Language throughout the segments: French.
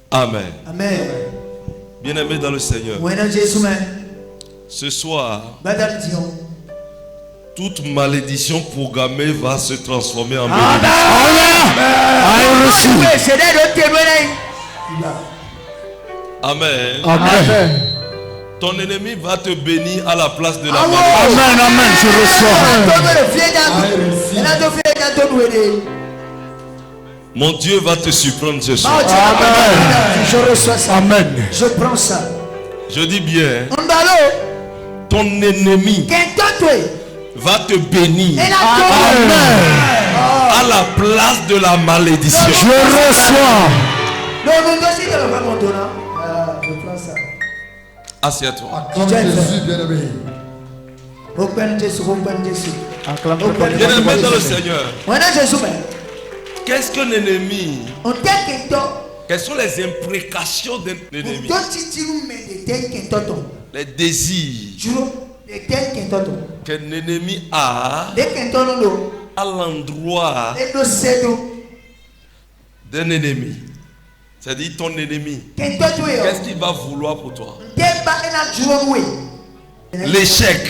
Amen. Amen. Bien-aimés dans le Seigneur, ce soir, toute malédiction programmée va se transformer en bénédiction. Amen. Amen. Ton ennemi va te bénir à la place de la malédiction. Amen, amen, je reçois. Mon Dieu va te surprendre ce soir. Amen. Je reçois ça. Amen. Je prends ça. Je dis bien, ton ennemi va te bénir Amen. à la place de la malédiction. Je reçois. Non, je prends ça. Assieds-toi. Acclame Jésus, bien-aimé. Acclame Bien-aimés dans le Seigneur, Jésus. qu'est-ce qu'un ennemi? Quelles sont les imprécations d'un ennemi? Les désirs qu'un ennemi a à l'endroit d'un ennemi. C'est-à-dire ton ennemi. Qu'est-ce qu'il va vouloir pour toi? L'échec,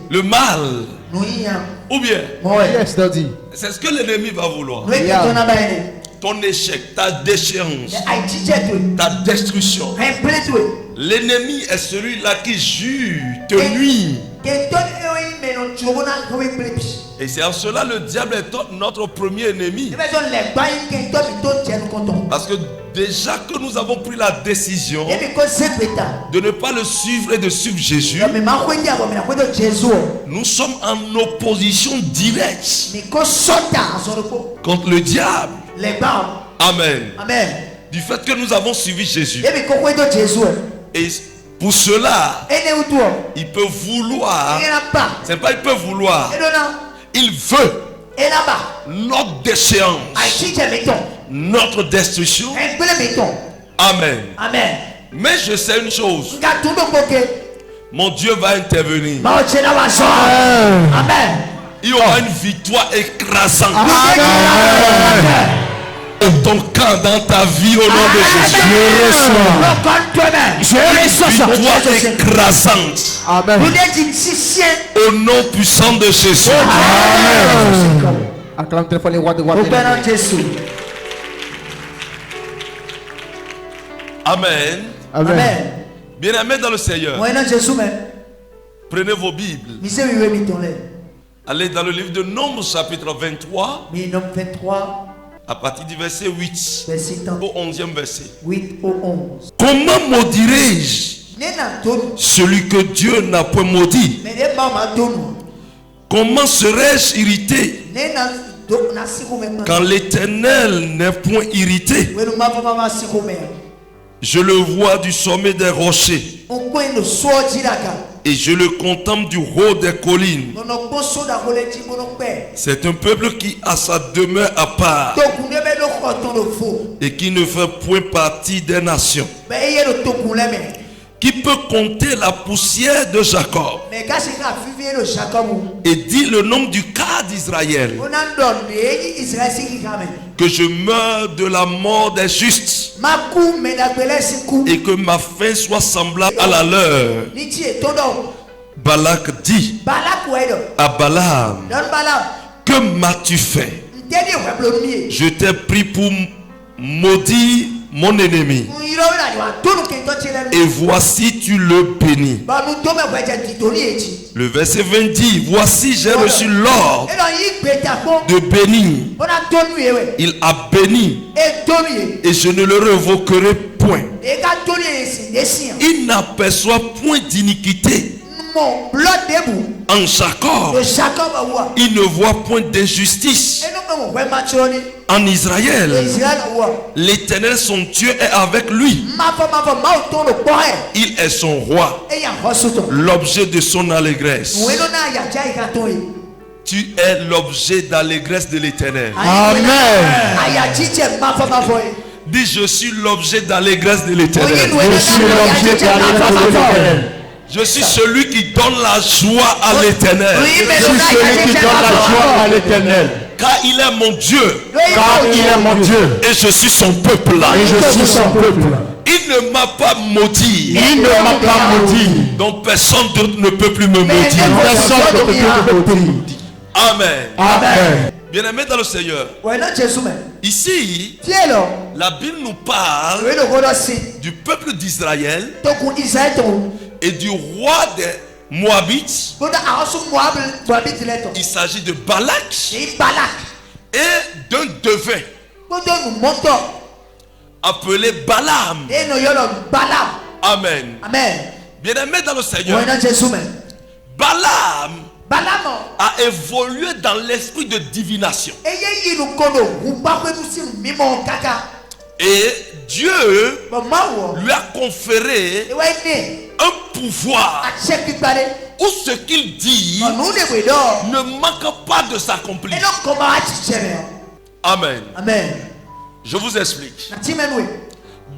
le mal, ou bien Yes, Daddy. c'est ce que l'ennemi va vouloir. Ton échec, ta déchéance, ta destruction. L'ennemi est celui-là qui jure, te nuit. Et c'est en cela le diable est notre premier ennemi. Parce que déjà que nous avons pris la décision de ne pas le suivre et de suivre Jésus, nous sommes en opposition directe contre le diable. Amen. Amen. Du fait que nous avons suivi Jésus. Et pour cela, il peut vouloir. C'est pas il peut vouloir. Il veut notre déchéance, notre destruction. Amen. Amen. Mais je sais une chose. Mon Dieu va intervenir. Amen. Il y aura une victoire écrasante. Ton camp dans ta vie au nom de Jésus. Une victoire écrasante. Amen. Au nom puissant de Jésus. Amen. Acclame très fort les rois de rois. Amen. Amen. Bien-aimés dans le Seigneur, prenez vos Bibles. Allez dans le livre de Nombres chapitre 23. À partir du verset 8 au 11e verset. 8 au 11. Comment maudirai-je celui que Dieu n'a point maudit? Comment serais-je irrité quand l'Éternel n'est point irrité? Je le vois du sommet des rochers et je le contemple du haut des collines. C'est un peuple qui a sa demeure à part et qui ne fait point partie des nations. Qui peut compter la poussière de Jacob et dit le nom du quart d'Israël? Que je meure de la mort des justes et que ma fin soit semblable à la leur. Balak dit à Balaam: que m'as-tu fait? Je t'ai pris pour maudire mon ennemi, et voici tu le bénis. Le verset 20 dit: voici j'ai reçu l'ordre de bénir. Il a béni et je ne le révoquerai point. Il n'aperçoit point d'iniquité en Jacob. Il ne voit point d'injustice en Israël. L'Éternel son Dieu est avec lui. Il est son roi, l'objet de son allégresse. Tu es l'objet d'allégresse de l'Éternel. Amen. Dis: je suis l'objet d'allégresse de l'Éternel. Je suis l'objet d'allégresse de l'Éternel. Je suis celui qui donne la joie à l'Éternel. Je suis celui qui donne la joie à l'Éternel. Car il est mon Dieu. Car il est mon Dieu. Et je suis son peuple. Et je suis son peuple. Il ne m'a pas maudit. Il ne m'a pas maudit. Donc personne d'autre ne peut plus me maudire. Personne ne peut plus me maudire. Amen. Amen. Bien-aimés dans le Seigneur. Ici, la Bible nous parle du peuple d'Israël et du roi des Moabites. Il s'agit de Balak et d'un devin appelé Balaam. Amen. Bien-aimés dans le Seigneur, Balaam a évolué dans l'esprit de divination. Et Dieu lui a conféré un pouvoir où ce qu'il dit ne manque pas de s'accomplir. Amen. Je vous explique.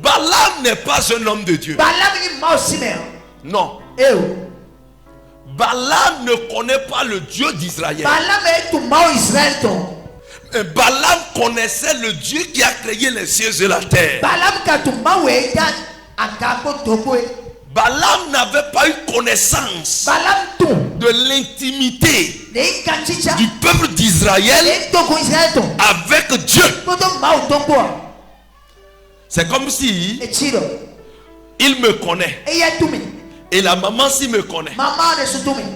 Balaam n'est pas un homme de Dieu. Non. Balaam ne connaît pas le Dieu d'Israël. Mais Balaam connaissait le Dieu qui a créé les cieux et la terre. Balaam n'avait pas eu connaissance de l'intimité du peuple d'Israël avec Dieu. C'est comme si il me connaît et la maman s'y me connaît,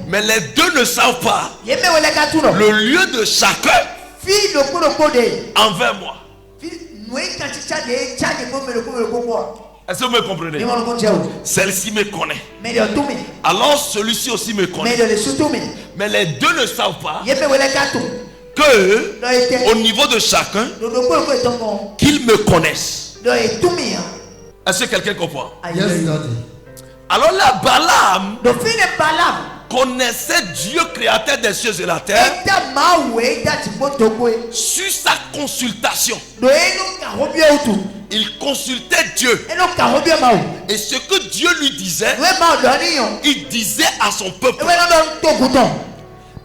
mais les deux ne savent pas le lieu de chacun envers moi. Est-ce que vous me comprenez? Celle-ci me connaît, alors celui-ci aussi me connaît, mais les deux ne savent pas que au niveau de chacun qu'ils me connaissent. Est-ce que quelqu'un comprend? Alors là, Balaam connaissait Dieu créateur des cieux et la terre. Sur sa consultation, il consultait Dieu. Et ce que Dieu lui disait, il disait à son peuple.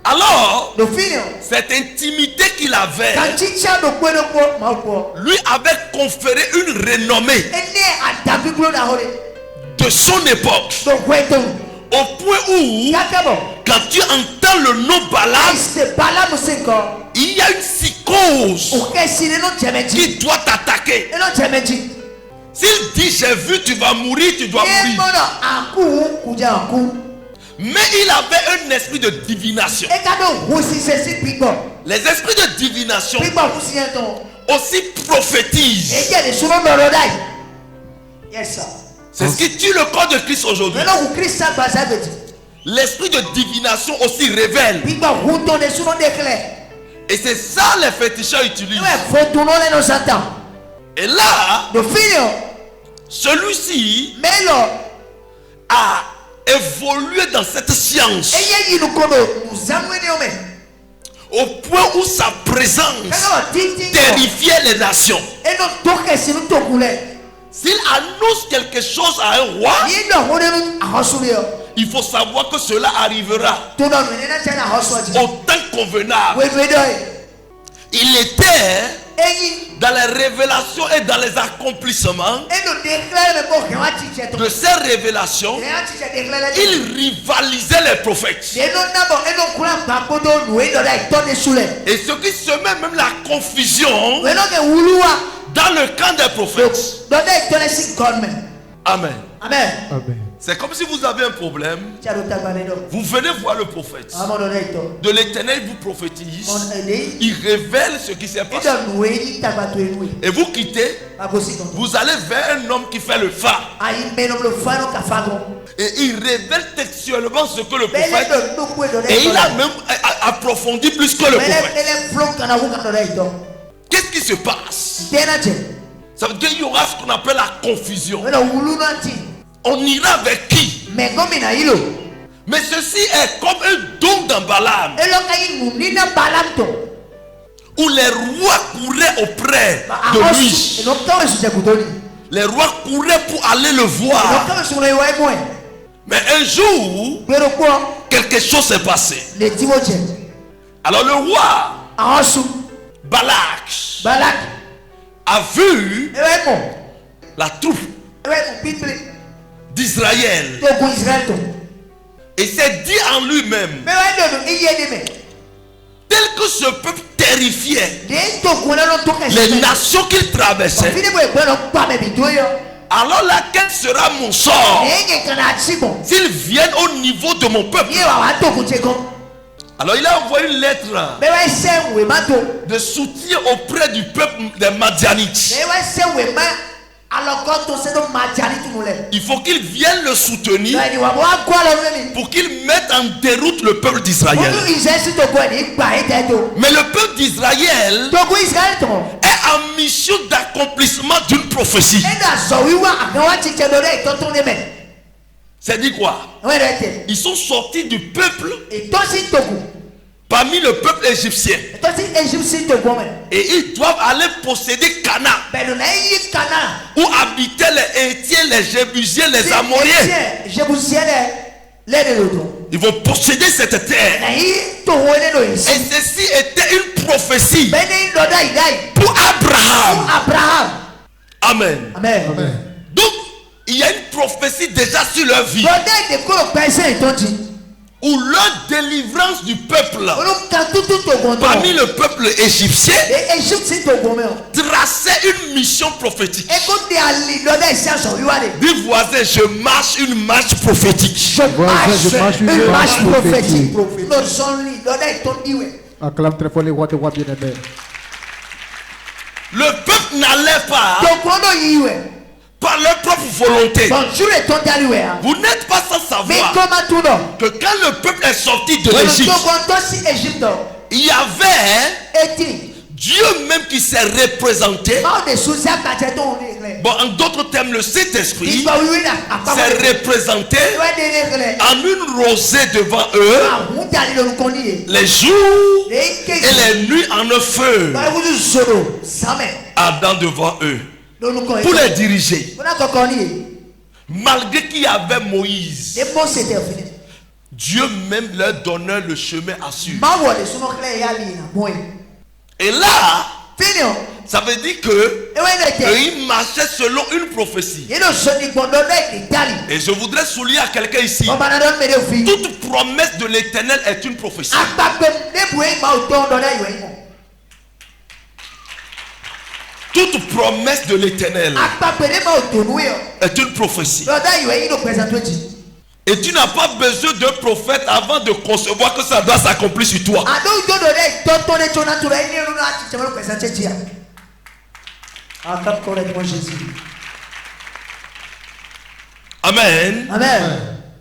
Alors, cette intimité qu'il avait lui avait conféré une renommée de son époque, au point où quand tu entends le nom Balaam, il y a une psychose qui doit t'attaquer. S'il dit j'ai vu, tu vas mourir, tu dois mourir. Mais il avait un esprit de divination. Les esprits de divination aussi prophétisent. C'est ce qui tue le corps de Christ aujourd'hui. L'esprit de divination aussi révèle. Et c'est ça les féticheurs utilisent. Et là, celui-ci a évolué dans cette science au point où sa présence terrifiait les nations. S'il annonce quelque chose à un roi, il faut savoir que cela arrivera au temps convenable. Il était dans les révélations et dans les accomplissements de ces révélations. Il rivalisait les prophètes. Et ce qui se met même la confusion dans le camp des prophètes. Amen. C'est comme si vous avez un problème. Vous venez voir le prophète. De l'Éternel vous prophétise. Il révèle ce qui s'est passé. Et vous quittez. Vous allez vers un homme qui fait le phare. Et il révèle textuellement ce que le prophète. Et il a même approfondi plus que le prophète. Qu'est-ce qui se passe? Ça veut dire qu'il y aura ce qu'on appelle la confusion. On ira vers qui? Mais ceci est comme un don dans Balaam, où les rois couraient auprès de lui. Les rois couraient pour aller le voir. Mais un jour, quelque chose s'est passé. Alors le roi Balak a vu la troupe d'Israël et s'est dit en lui-même, tel que ce peuple terrifiait les nations qu'il traversait, alors là, quel sera mon sort s'ils viennent au niveau de mon peuple? Alors il a envoyé une lettre de soutien auprès du peuple des Madianites. Il faut qu'ils viennent le soutenir pour qu'ils mettent en déroute le peuple d'Israël. Mais le peuple d'Israël est en mission d'accomplissement d'une prophétie. C'est dit quoi? Ils sont sortis du peuple parmi le peuple égyptien. Et ils doivent aller posséder Canaan, où habitaient les Hétiens, les Jébusiens, les Amoriens. Ils vont posséder cette terre. Et ceci était une prophétie pour Abraham. Amen. Donc, il y a une prophétie déjà sur leur vie, où leur délivrance du peuple parmi le peuple égyptien traçait une mission prophétique. Dis voisin, je marche une marche prophétique. Une marche prophétique. Acclame très fort les rois de rois bien-aimés. Le peuple n'allait pas par leur propre volonté. Vous n'êtes pas sans savoir que quand le peuple est sorti de l'Égypte, il y avait Dieu même qui s'est représenté. Bon, en d'autres termes, le Saint-Esprit s'est représenté en une rosée devant eux, les jours et les nuits en un feu ardent devant eux, pour les diriger. Malgré qu'il y avait Moïse, Dieu même leur donnait le chemin à suivre. Et là, ça veut dire que il marchait selon une prophétie. Et je voudrais souligner à quelqu'un ici, toute promesse de l'Éternel est une prophétie. Toute promesse de l'Éternel est une prophétie. Et tu n'as pas besoin d'un prophète avant de concevoir que ça doit s'accomplir sur toi. Amen.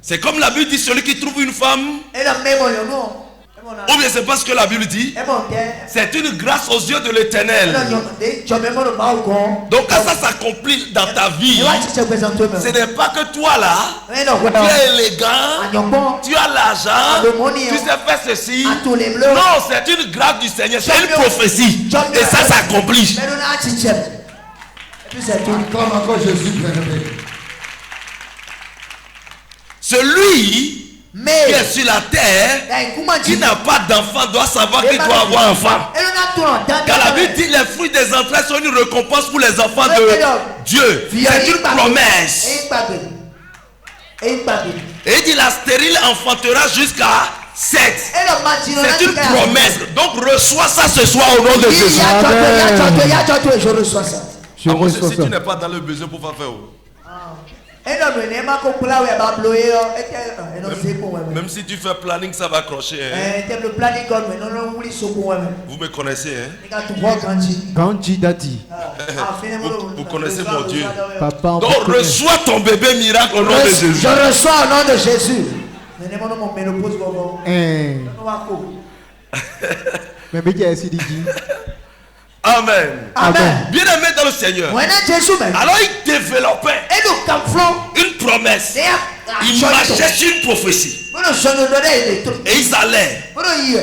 C'est comme la Bible dit, celui qui trouve une femme, ou bien c'est pas ce que la Bible dit, c'est une grâce aux yeux de l'Éternel. Donc quand ça s'accomplit dans ta vie, ce n'est pas que toi là, tu es élégant, tu as l'argent, tu sais faire ceci. Non, c'est une grâce du Seigneur, c'est une prophétie. Et ça s'accomplit. Encore Jésus. Celui qui est sur la terre, qui n'a pas d'enfant, doit savoir qu'il doit avoir un enfant. Car la Bible dit les fruits des entrailles sont une récompense pour les enfants de Dieu. C'est une promesse. Et il dit la stérile enfantera jusqu'à 7. C'est une promesse. Donc reçois ça ce soir au nom de Jésus. Je reçois ça. Si tu n'es pas dans le besoin pour faire. Même si tu fais planning, ça va accrocher. Vous me connaissez, hein? Gandhi Dadi. Vous connaissez mon Dieu. Papa, donc reçois ton bébé miracle au nom de Jésus. Je reçois au nom de Jésus. Amen. Amen. Bien aimé dans le Seigneur. Alors il développait une promesse. Il marchait sur une prophétie. Et ils allaient.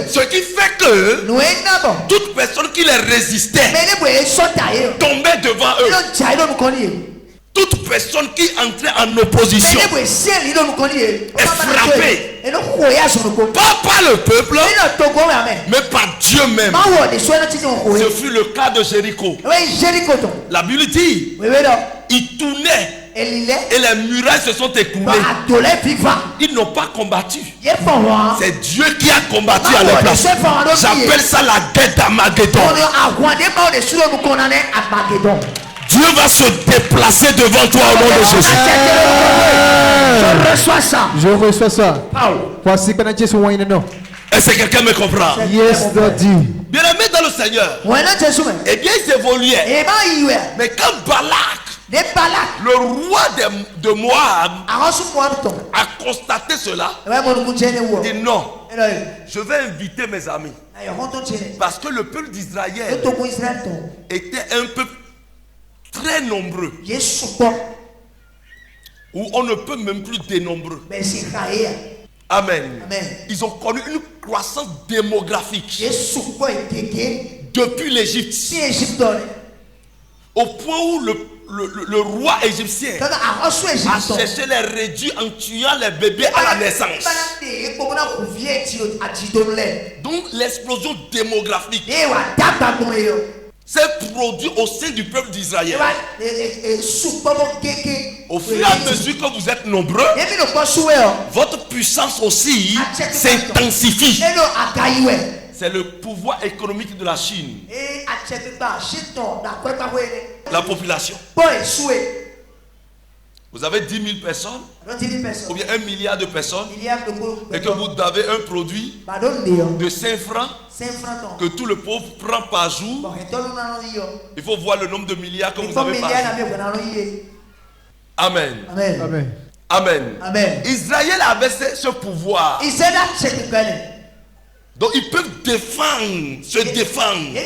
Ce qui fait que toute personne qui les résistait tombait devant eux. Toute personne qui entrait en opposition est frappée. Pas par le peuple, mais par Dieu même. Ce fut le cas de Jéricho. La Bible dit, il tournait et les murailles se sont écoulées. Ils n'ont pas combattu. C'est Dieu qui a combattu à leur place. J'appelle ça la guerre d'Armageddon. Dieu va se déplacer devant toi au nom de Jésus. Je reçois ça. Je reçois ça. Voici que Dieu soit non. Est-ce que quelqu'un me comprend? Yes, Daddy. Bien aimé dans le Seigneur. Eh bien, ils évoluaient. Mais quand Balak, le roi de Moab, a constaté cela, il dit non, je vais inviter mes amis. Parce que le peuple d'Israël était un peuple très nombreux, où on ne peut même plus dénombrer. Amen. Ils ont connu une croissance démographique depuis l'Égypte, au point où le roi égyptien a cherché les réduire en tuant les bébés à la naissance. Donc l'explosion démographique s'est produite au sein du peuple d'Israël. Au fur et à mesure que vous êtes nombreux, votre puissance aussi s'intensifie. C'est le pouvoir économique de la Chine. La population. Vous avez 10 000 personnes, ou bien 1 milliard de personnes, et que vous avez un produit de 5 francs que tout le pauvre prend par jour. Il faut voir le nombre de milliards que vous avez par jour. Amen. Amen. Amen. Israël avait ce pouvoir. Donc ils peuvent se défendre.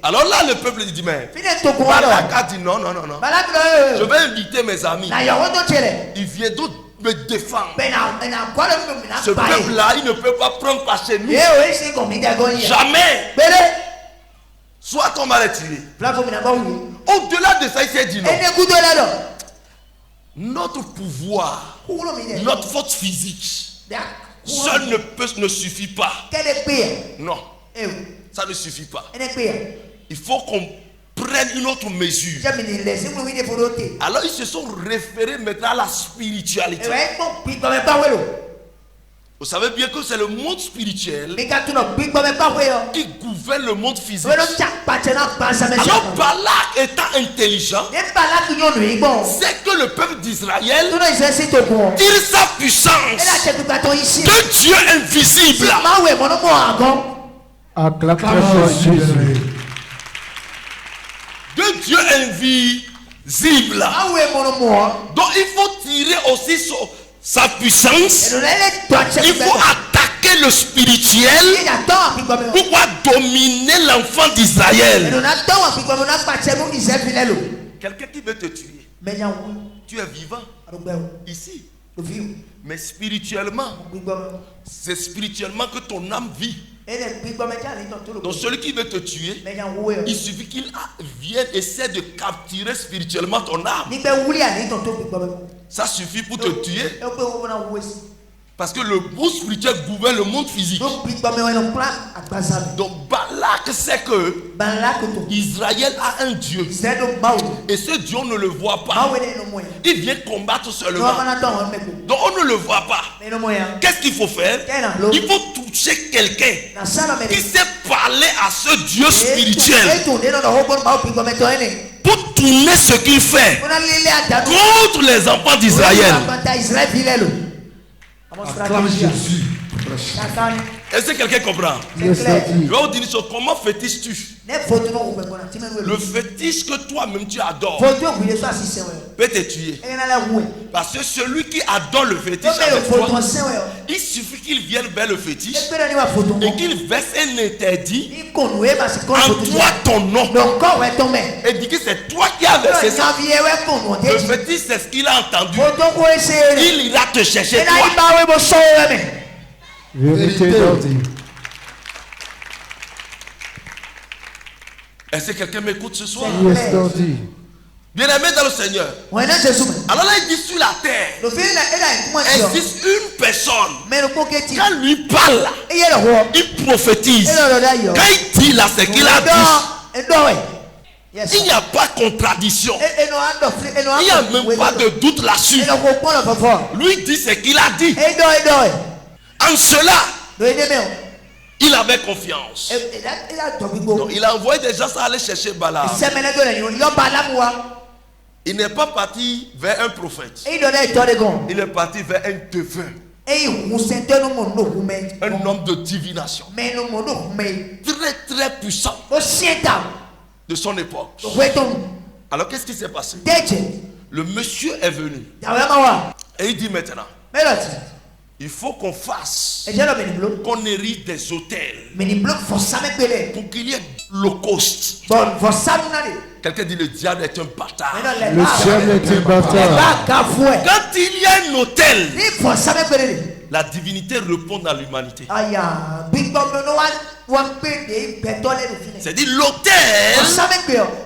Alors là le peuple dit mais Balak a dit non. Je vais inviter mes amis. Ils viennent d'autres me défendre. Ce peuple là il ne peut pas prendre par chez nous. Jamais. Soit on va les tuer. Au-delà de ça il s'est dit non. Notre pouvoir, notre force physique seul ne suffit pas. Non, ça ne suffit pas. Il faut qu'on prenne une autre mesure. Alors ils se sont référés maintenant à la spiritualité. Vous savez bien que c'est le monde spirituel qui gouverne le monde physique. Alors Balak étant intelligent, c'est que le peuple d'Israël tire sa puissance de Dieu invisible. Acclame très fort Jésus. De Dieu invisible. Donc il faut tirer aussi sa puissance. Il faut attaquer le spirituel pour pouvoir dominer l'enfant d'Israël. Quelqu'un qui veut te tuer, tu es vivant ici, mais spirituellement, c'est spirituellement que ton âme vit. Donc celui qui veut te tuer, il suffit qu'il vienne essayer de capturer spirituellement ton âme. Ça suffit pour te tuer. Parce que le monde spirituel gouverne le monde physique. Donc Balak sait que Israël a un Dieu. Et ce Dieu on ne le voit pas. Il vient combattre seulement. Donc on ne le voit pas. Qu'est-ce qu'il faut faire? Il faut toucher quelqu'un qui sait parler à ce Dieu spirituel pour tourner ce qu'il fait contre les enfants d'Israël. Acclame Jésus. Est-ce que quelqu'un comprend? Je vais vous dire une chose. Comment fétiches-tu? Le fétiche que toi-même tu adores peut te tuer. Parce que celui qui adore le fétiche avec toi, il suffit qu'il vienne vers le fétiche et qu'il verse un interdit en toi ton nom et dit que c'est toi qui as versé ça. Le fétiche c'est ce qu'il a entendu. Il ira te chercher toi. Vérité Daddy. Est-ce que quelqu'un m'écoute ce soir? Yes Daddy. Bien-aimé dans le Seigneur. Alors là, il dit sur la terre, existe une personne. Quand lui parle, il prophétise. Quand il dit là, c'est qu'il a dit. Il n'y a pas de contradiction. Il n'y a même pas de doute là-dessus. Lui dit ce qu'il a dit. En cela, il avait confiance. Donc, il a envoyé des gens à aller chercher Balaam. Il n'est pas parti vers un prophète. Il est parti vers un devin. Un homme de divination. Très très puissant. De son époque. Alors qu'est-ce qui s'est passé? Le monsieur est venu. Et il dit maintenant, il faut qu'on fasse, qu'on érige des hôtels pour qu'il y ait l'holocauste. Quelqu'un dit le diable est un bâtard. Le diable est un bâtard. Quand il y a un hôtel, la divinité répond à l'humanité. C'est-à-dire l'hôtel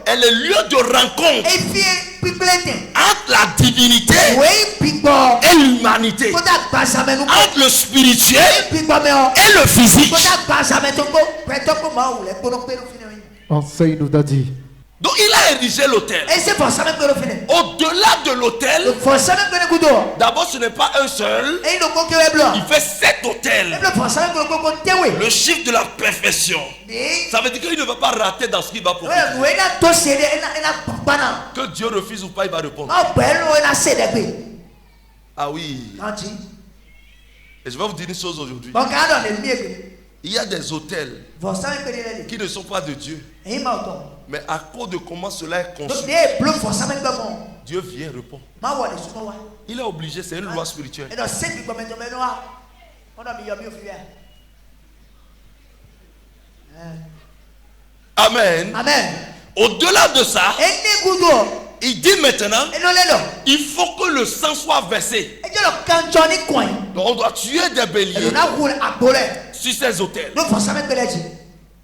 est le lieu de rencontre entre la divinité et l'humanité, entre le spirituel et le physique. Enseigne nous dit. Donc il a érigé l'autel. Au-delà de l'autel, d'abord ce n'est pas un seul. Il fait 7 autels. Le chiffre de la perfection. Ça veut dire qu'il ne va pas rater dans ce qu'il va prophétiser. Que Dieu refuse ou pas, il va répondre. Ah oui. Et je vais vous dire une chose aujourd'hui. Il y a des autels qui ne sont pas de Dieu. Mais à cause de comment cela est conçu, Dieu vient répondre. Il est obligé, c'est une loi spirituelle. Amen. Au-delà de ça, il dit maintenant, il faut que le sang soit versé. Donc on doit tuer des béliers sur ces autels.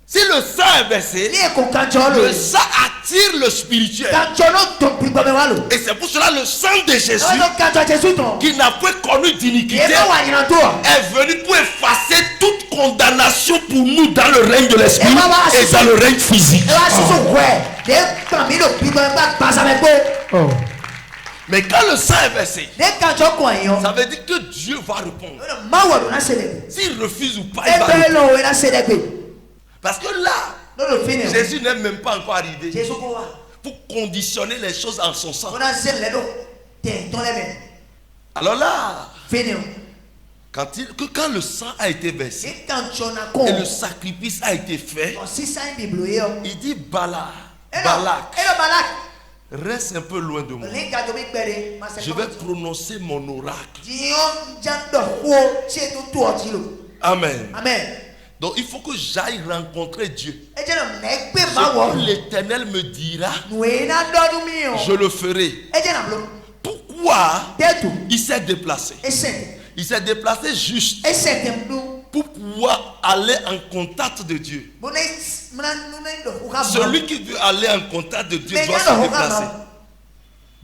Si le sang est versé, le sang attire le spirituel. Et c'est pour cela le sang de Jésus, qui n'a pas connu d'iniquité, est venu pour effacer toute condamnation pour nous dans le règne de l'esprit et dans le règne physique. Mais quand le sang est versé, ça veut dire que Dieu va répondre. S'il refuse ou pas, il va répondre. Parce que là, Jésus n'est même pas encore arrivé pour conditionner les choses en son sang. Alors là, quand le sang a été versé et le sacrifice a été fait, il dit Balak, reste un peu loin de moi. Je vais prononcer mon oracle. Amen. Donc il faut que j'aille rencontrer Dieu. Ce que l'Éternel me dira, je le ferai. Pourquoi il s'est déplacé? Il s'est déplacé juste pour pouvoir aller en contact de Dieu. Celui qui veut aller en contact de Dieu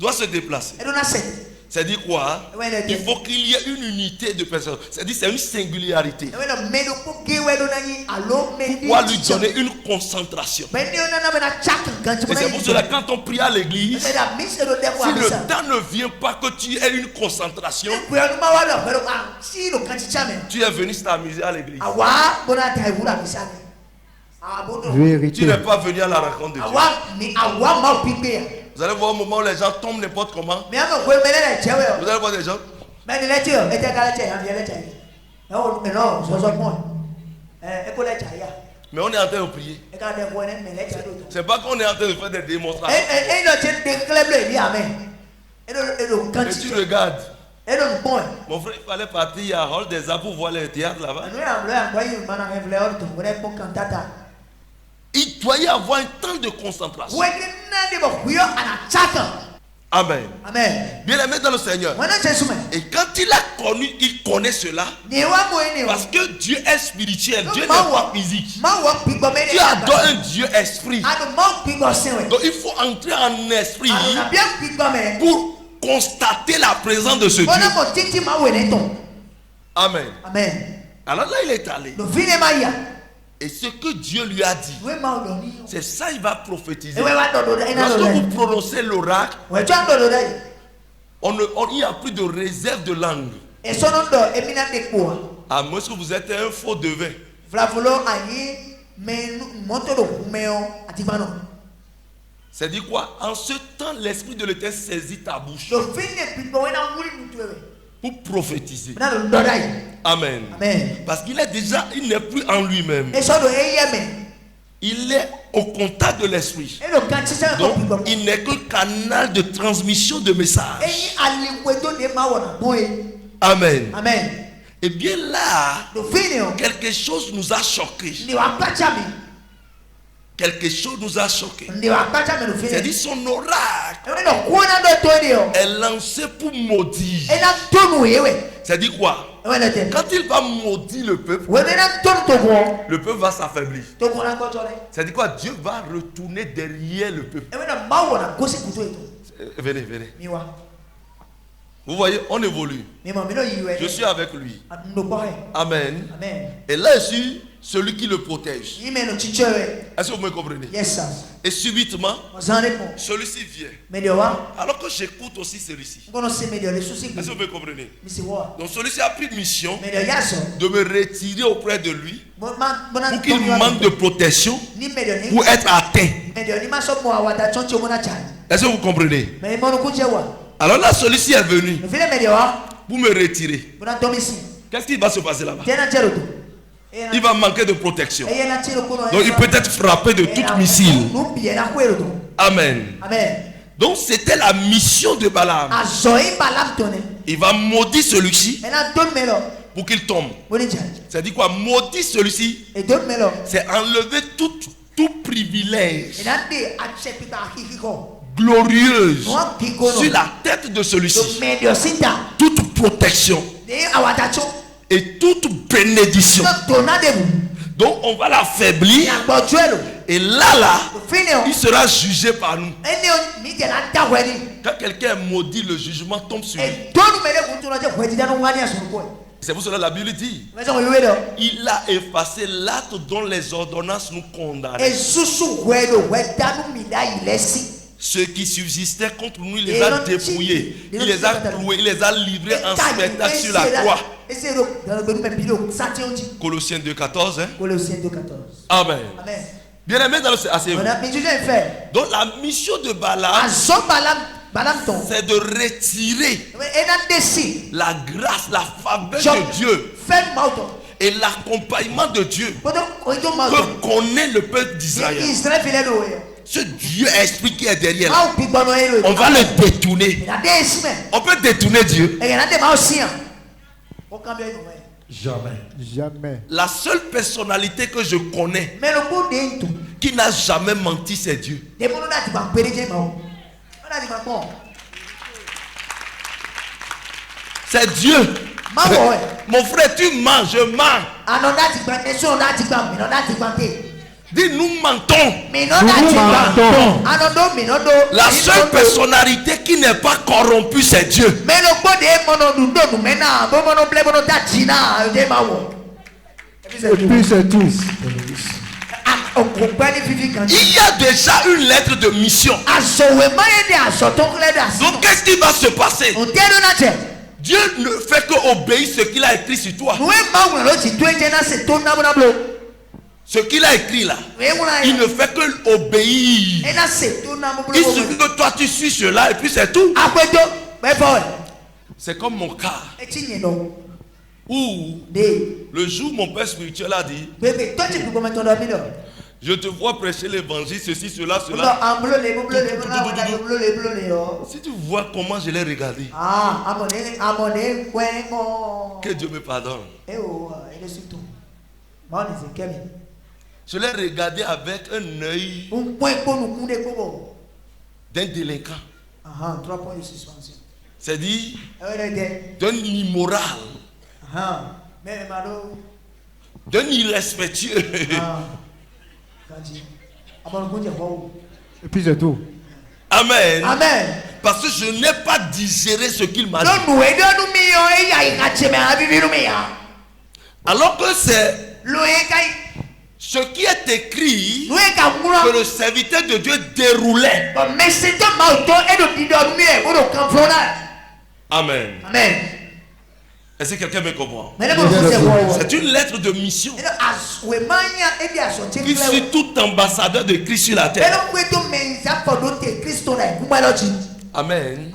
doit se déplacer. C'est-à-dire quoi? Il faut qu'il y ait une unité de personnes. C'est-à-dire c'est une singularité. Pourquoi lui donner une concentration? Et c'est pour cela quand on prie à l'église, si le temps ne vient pas que tu aies une concentration, tu es venu t'amuser à l'église. Tu n'es pas venu à la rencontre de Dieu. Vous allez voir au moment où les gens tombent n'importe comment. Vous allez voir des gens. Mais on est en train de prier. C'est pas qu'on est en train de faire des démonstrations. Et tu regardes. Mon frère, il fallait partir à Hall des Arts pour voir les théâtres là-bas. Il doit y avoir un temps de concentration. Amen. Amen. Bien-aimé dans le Seigneur. Et quand il a connu, il connaît cela. Parce que Dieu est spirituel. Dieu n'est pas physique. Dieu adore un Dieu esprit. Donc il faut entrer en esprit pour constater la présence de ce Dieu. Amen. Amen. Alors là, il est allé. Et ce que Dieu lui a dit, c'est ça il va prophétiser. Lorsque vous prononcez l'oracle, il n'y a plus de réserve de langue. À moins que vous êtes un faux devin. C'est dit quoi? En ce temps, l'Esprit de l'Éternel saisit ta bouche pour prophétiser. Amen. Amen. Parce qu'il est déjà, il n'est plus en lui-même. Il est au contact de l'Esprit. Donc, il n'est que canal de transmission de messages. Amen. Amen. Et bien là, quelque chose nous a choqués. Quelque chose nous a choqués. C'est-à-dire son oracle est lancé pour maudire. C'est-à-dire quoi? Quand il va maudire le peuple va s'affaiblir. C'est-à-dire quoi? Dieu va retourner derrière le peuple. Venez, venez. Vous voyez, on évolue. Je suis avec lui. Amen. Et là, je suis celui qui le protège. Est-ce que vous me comprenez? Et subitement, celui-ci vient. Alors que j'écoute aussi celui-ci. Est-ce que vous me comprenez? Donc celui-ci a pris mission de me retirer auprès de lui pour qu'il manque de protection pour être atteint. Est-ce que vous comprenez? Alors là, celui-ci est venu pour me retirer. Qu'est-ce qui va se passer là-bas? Il va manquer de protection. Donc il peut être frappé de toute missile. Amen. Donc c'était la mission de Balaam. Il va maudire celui-ci pour qu'il tombe. C'est-à-dire quoi? Maudire celui-ci, c'est enlever tout privilège glorieuse sur la tête de celui-ci. Toute protection et toute bénédiction. Donc on va l'affaiblir. Et là, il sera jugé par nous. Quand quelqu'un est maudit, le jugement tombe sur lui. C'est pour cela que la Bible dit, il a effacé l'acte dont les ordonnances nous condamnaient. Ceux qui subsistaient contre nous, il les a dépouillés. Il les a cloués. Il les a livrés en spectacle sur la croix. Colossiens 2,14. Amen. Bien-aimé dans le Seigneur. Donc la mission de Balaam, c'est de retirer la grâce, la faveur de Dieu et l'accompagnement de Dieu que connaît le peuple d'Israël. Ce Dieu esprit qui est derrière là, on va le détourner. On peut détourner Dieu. Jamais. La seule personnalité que je connais qui n'a jamais menti, c'est Dieu. C'est Dieu. Mon frère, tu mens, je mens. Dis, nous mentons. La seule personnalité qui n'est pas corrompue, c'est Dieu. Et puis c'est tout. Il y a déjà une lettre de mission. Donc qu'est-ce qui va se passer? Dieu ne fait que obéir ce qu'il a écrit sur toi. Ce qu'il a écrit là, il ne fait que obéir. Il suffit que toi tu suis cela et puis c'est tout. C'est comme mon cas où le jour mon père spirituel a dit, je te vois prêcher l'évangile, ceci, cela, cela. Si tu vois comment je l'ai regardé, que Dieu me pardonne. Je l'ai regardé avec un œil d'un délinquant. 3 points de suspension. C'est dit d'un immoral, d'un irrespectueux. Et puis c'est tout. Amen. Amen. Parce que je n'ai pas digéré ce qu'il m'a dit. Alors que c'est ce qui est écrit que le serviteur de Dieu déroulait. Amen. Amen. Est-ce que quelqu'un me comprend? C'est une lettre de mission qui suit tout ambassadeur de Christ sur la terre. Amen.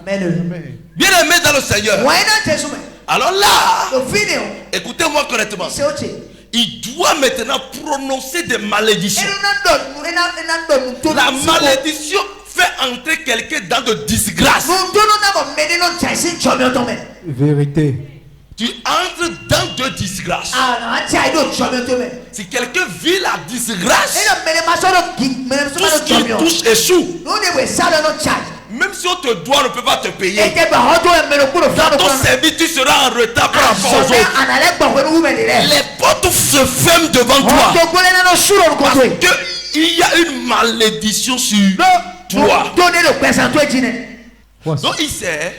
Bien aimé dans le Seigneur. Alors là, écoutez-moi correctement. Il doit maintenant prononcer des malédictions. La malédiction fait entrer quelqu'un dans de disgrâce. Vérité. Tu entres dans de disgrâce. Si quelqu'un vit la disgrâce, tout ce qui touche échoue. Même si on te doit, on ne peut pas te payer. Dans ton service, tu seras en retard par rapport aux autres. Les portes se ferment devant toi. Parce qu'il y a une malédiction sur toi. Donc il sait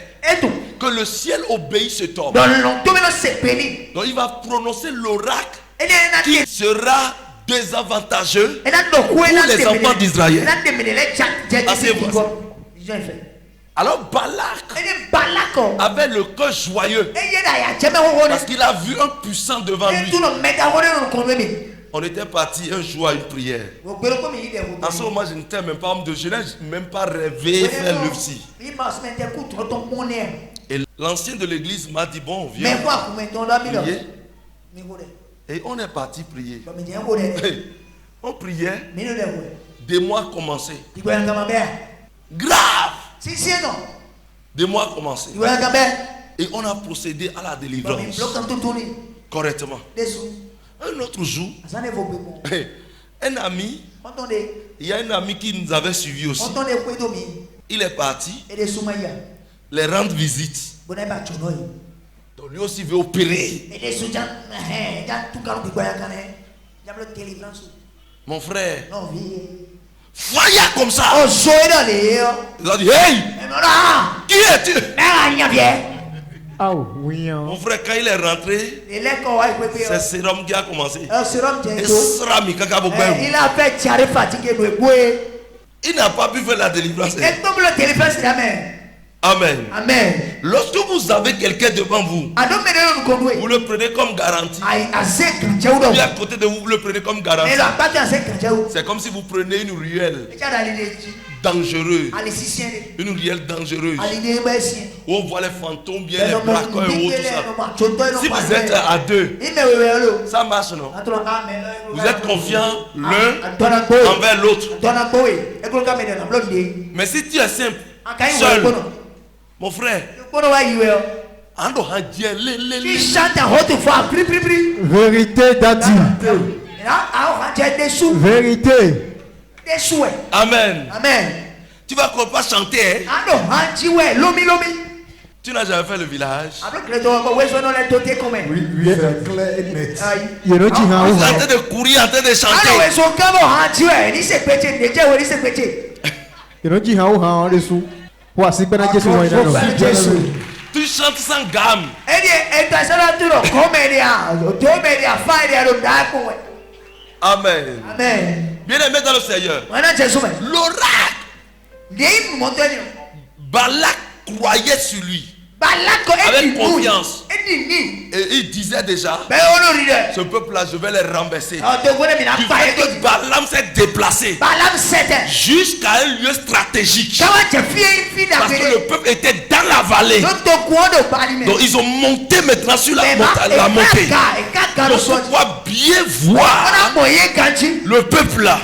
que le ciel obéit cet homme. Donc il va prononcer l'oracle qui sera désavantageux pour les enfants d'Israël. Alors Balak avait le cœur joyeux parce qu'il a vu un puissant devant lui. On était parti un jour à une prière. En ce moment, je n'étais même pas homme de jeunesse, je n'ai même pas rêvé faire le psy. Et l'ancien de l'église m'a dit, bon, viens prier. Et on est parti prier. On priait. Des mois commençaient. Grave. Des mois commencés. Et on a procédé à la délivrance correctement. Un autre jour, un ami, il y a un ami qui nous avait suivis aussi. Il est parti les rendre visite. Donc lui aussi veut opérer. Mon frère, voyez comme ça. Il a dit, hey, qui es-tu? Oh, oui. Mon frère, quand il est rentré, c'est sérum qui a commencé. Il a fait tirer fatigué. Il n'a pas pu faire la délivrance. Amen. Amen. Lorsque vous avez quelqu'un devant vous, vous le prenez comme garantie. Puis à côté de vous, vous le prenez comme garantie. C'est comme si vous prenez une ruelle dangereuse. Une ruelle dangereuse. Où on voit les fantômes, bien les braqueurs et tout ça. Si vous êtes à deux, ça marche, non? Vous êtes confiants l'un envers l'autre. Mais si tu es simple, seul, mon frère, tu chantes à haute voix. Vérité d'Adi. Vérité. Amen. Amen. Tu vas pas chanter. Hein? Tu n'as jamais fait le village. Oui, c'est clair et net. Il est en train de courir, en train de chanter. Tu chantes sans gamme. Amen. Amen. Bien aimé dans le Seigneur. L'oracle. Balak croyait sur lui. Avec confiance. Et il disait déjà, ce peuple-là, je vais les renverser. Du fait que Balaam s'est déplacé jusqu'à un lieu stratégique. Parce que le peuple était dans la vallée. Donc ils ont monté maintenant sur la montée. Donc on doit bien voir le peuple là.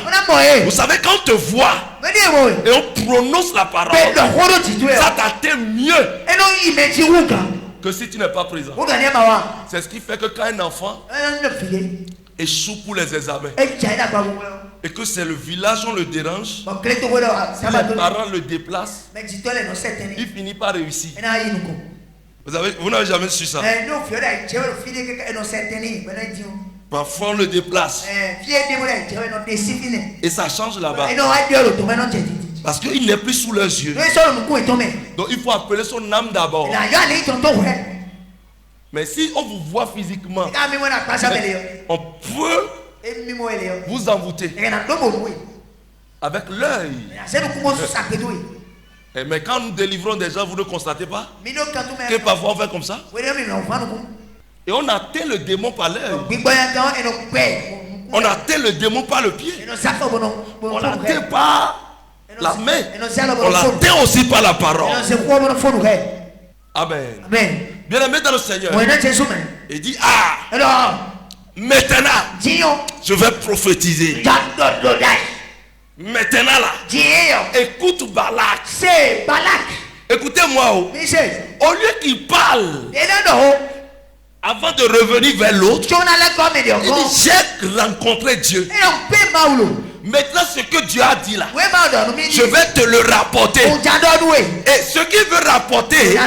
Vous savez, quand on te voit et on prononce la parole, ça t'atteint mieux que si tu n'es pas présent. C'est ce qui fait que quand un enfant échoue pour les examens. Et que c'est le village, on le dérange. Les parents le déplacent. Il finit par réussir. Vous n'avez jamais su ça? Parfois on le déplace. Et ça change là-bas. Parce qu'il n'est plus sous leurs yeux. Donc il faut appeler son âme d'abord. Mais si on vous voit physiquement, on peut vous envoûter avec l'œil. Mais quand nous délivrons des gens, vous ne constatez pas que parfois on fait comme ça? Et on atteint le démon par l'œil. On atteint le démon par le pied. On l'atteint par la main. On l'atteint aussi par la parole. Amen. Bien aimé dans le Seigneur. Il dit, maintenant, je vais prophétiser. Maintenant là, écoute Balak. Écoutez-moi. Au lieu qu'il parle, avant de revenir vers l'autre, il dit, j'ai rencontré Dieu. Maintenant, ce que Dieu a dit là, je vais te le rapporter. Et ce qu'il veut rapporter,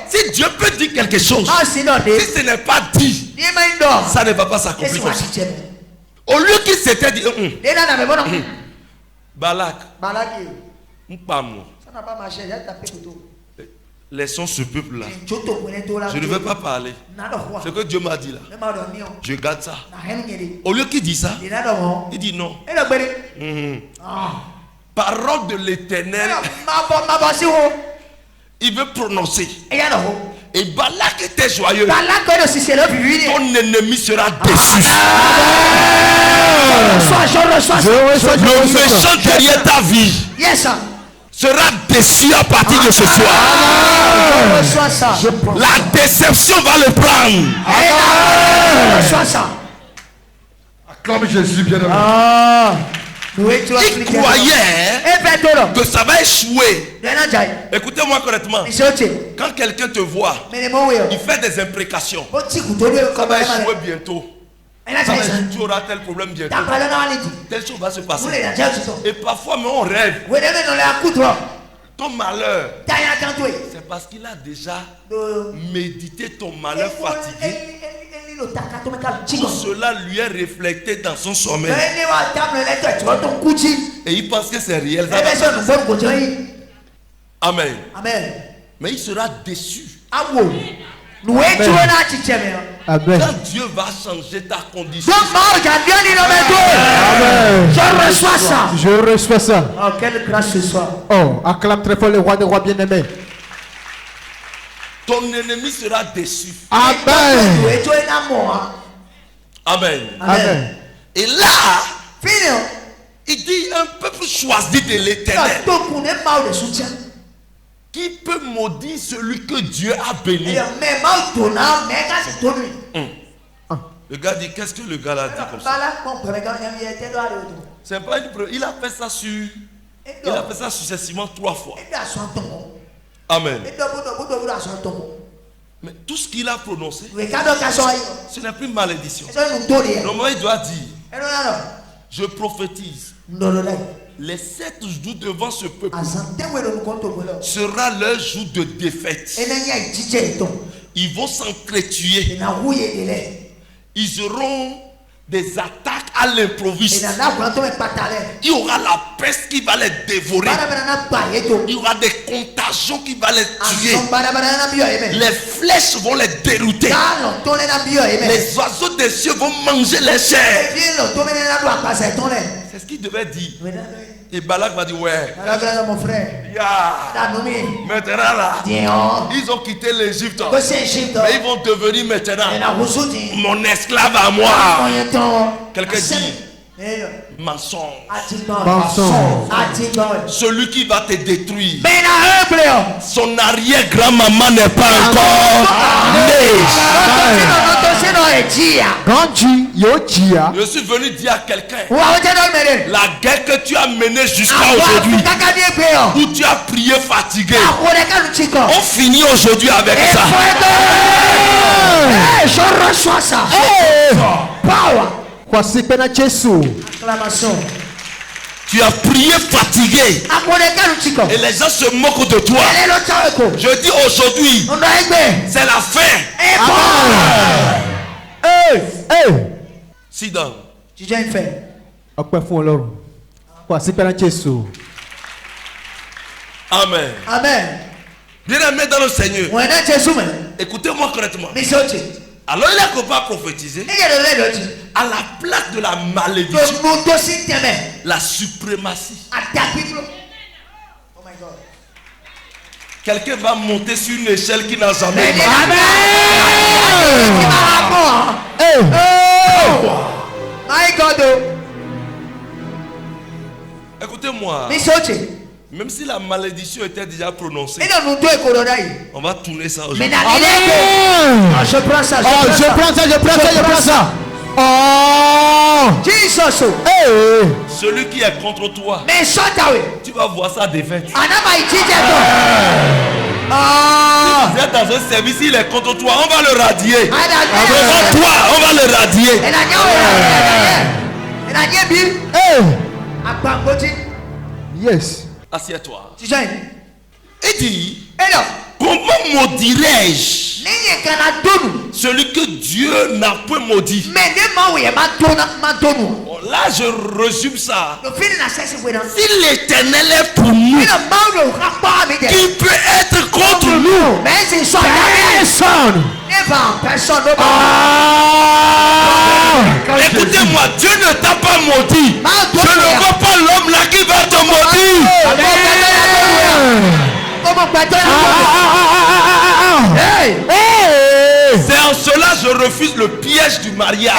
si Dieu peut dire quelque chose, si ce n'est pas dit, ça ne va pas s'accomplir. Au lieu qu'il s'était dit, Balak, ça n'a pas marché. Laissons ce peuple là. Je ne vais pas parler. Ce que Dieu m'a dit là, je garde ça. Au lieu qu'il dise ça, il dit non. Parole de l'Éternel, il veut prononcer. Et Balak était joyeux. Ton ennemi sera déçu. Le méchant derrière ta vie sera déçu à partir de ce soir. La déception va le prendre. Acclame Jésus, bien aimé. Il croyait que ça va échouer. Écoutez-moi correctement. Quand quelqu'un te voit, il fait des imprécations. Ça va échouer bientôt. Tu auras tel problème bientôt. Telle chose va se passer. Et parfois, mais on rêve. Ton malheur, c'est parce qu'il a déjà médité ton malheur fatigué. Tout cela lui est reflété dans son sommeil. Et il pense que c'est réel. Amen. Mais il sera déçu. Amen. Quand Dieu va changer ta condition. Amen. Je reçois ça. Je reçois ça. Oh, quelle grâce ce soir. Oh, acclame très fort le roi des rois bien-aimés. Ton ennemi sera déçu. Amen. Amen. Amen. Et là, il dit un peuple choisi de l'Éternel. Qui peut maudire celui que Dieu a béni? Le gars dit, qu'est-ce que le gars a dit comme ça? C'est pas une preuve. Il a fait ça successivement 3 fois. Amen. Mais tout ce qu'il a prononcé, ce n'est plus malédiction. Normalement, il doit dire, je prophétise. Les 7 jours devant ce peuple sera leur jour de défaite. Ils vont s'entretuer. Ils auront des attaques à l'improviste. Il y aura la peste qui va les dévorer. Il y aura des contagions qui vont les tuer. Les flèches vont les dérouter. Les oiseaux des cieux vont manger les chairs. C'est ce qu'il devait dire. Et Balak va dire, ouais. Mon frère. Maintenant là, ils ont quitté l'Égypte. Mais ils vont devenir maintenant mon esclave à moi. Quelqu'un dit, mensonge. Celui qui va te détruire, son arrière-grand-maman n'est pas encore née. Je suis venu dire à quelqu'un, la guerre que tu as menée jusqu'à aujourd'hui, où tu as prié fatigué, on finit aujourd'hui avec ça. Je reçois ça. Power. Acclamation. Tu as prié fatigué. Et les gens se moquent de toi. Je dis aujourd'hui, c'est la fin. Sit down. Amen. Amen. Bien-aimé dans le Seigneur. Écoutez-moi correctement. Alors il a qu'on va prophétiser à la place de la malédiction, la suprématie. Oh my God. Quelqu'un va monter sur une échelle qui n'a jamais marché. My God. Écoutez-moi. Même si la malédiction était déjà prononcée, on va tourner ça aujourd'hui. Je prends ça. Oh, Jesus. Celui qui est contre toi, tu vas voir sa défaite. Si vous êtes dans un service, il est contre toi, on va le radier. Devant toi, on va le radier. yes. Assieds-toi. Il dit, comment maudirais-je celui que Dieu n'a point maudit? Bon, là, je résume ça. Si l'Éternel est pour nous, qui peut être contre nous? Personne. Écoutez-moi, Dieu ne t'a pas maudit. Je ne vois pas l'homme là qui va te maudire. C'est en cela que je refuse le piège du mariage.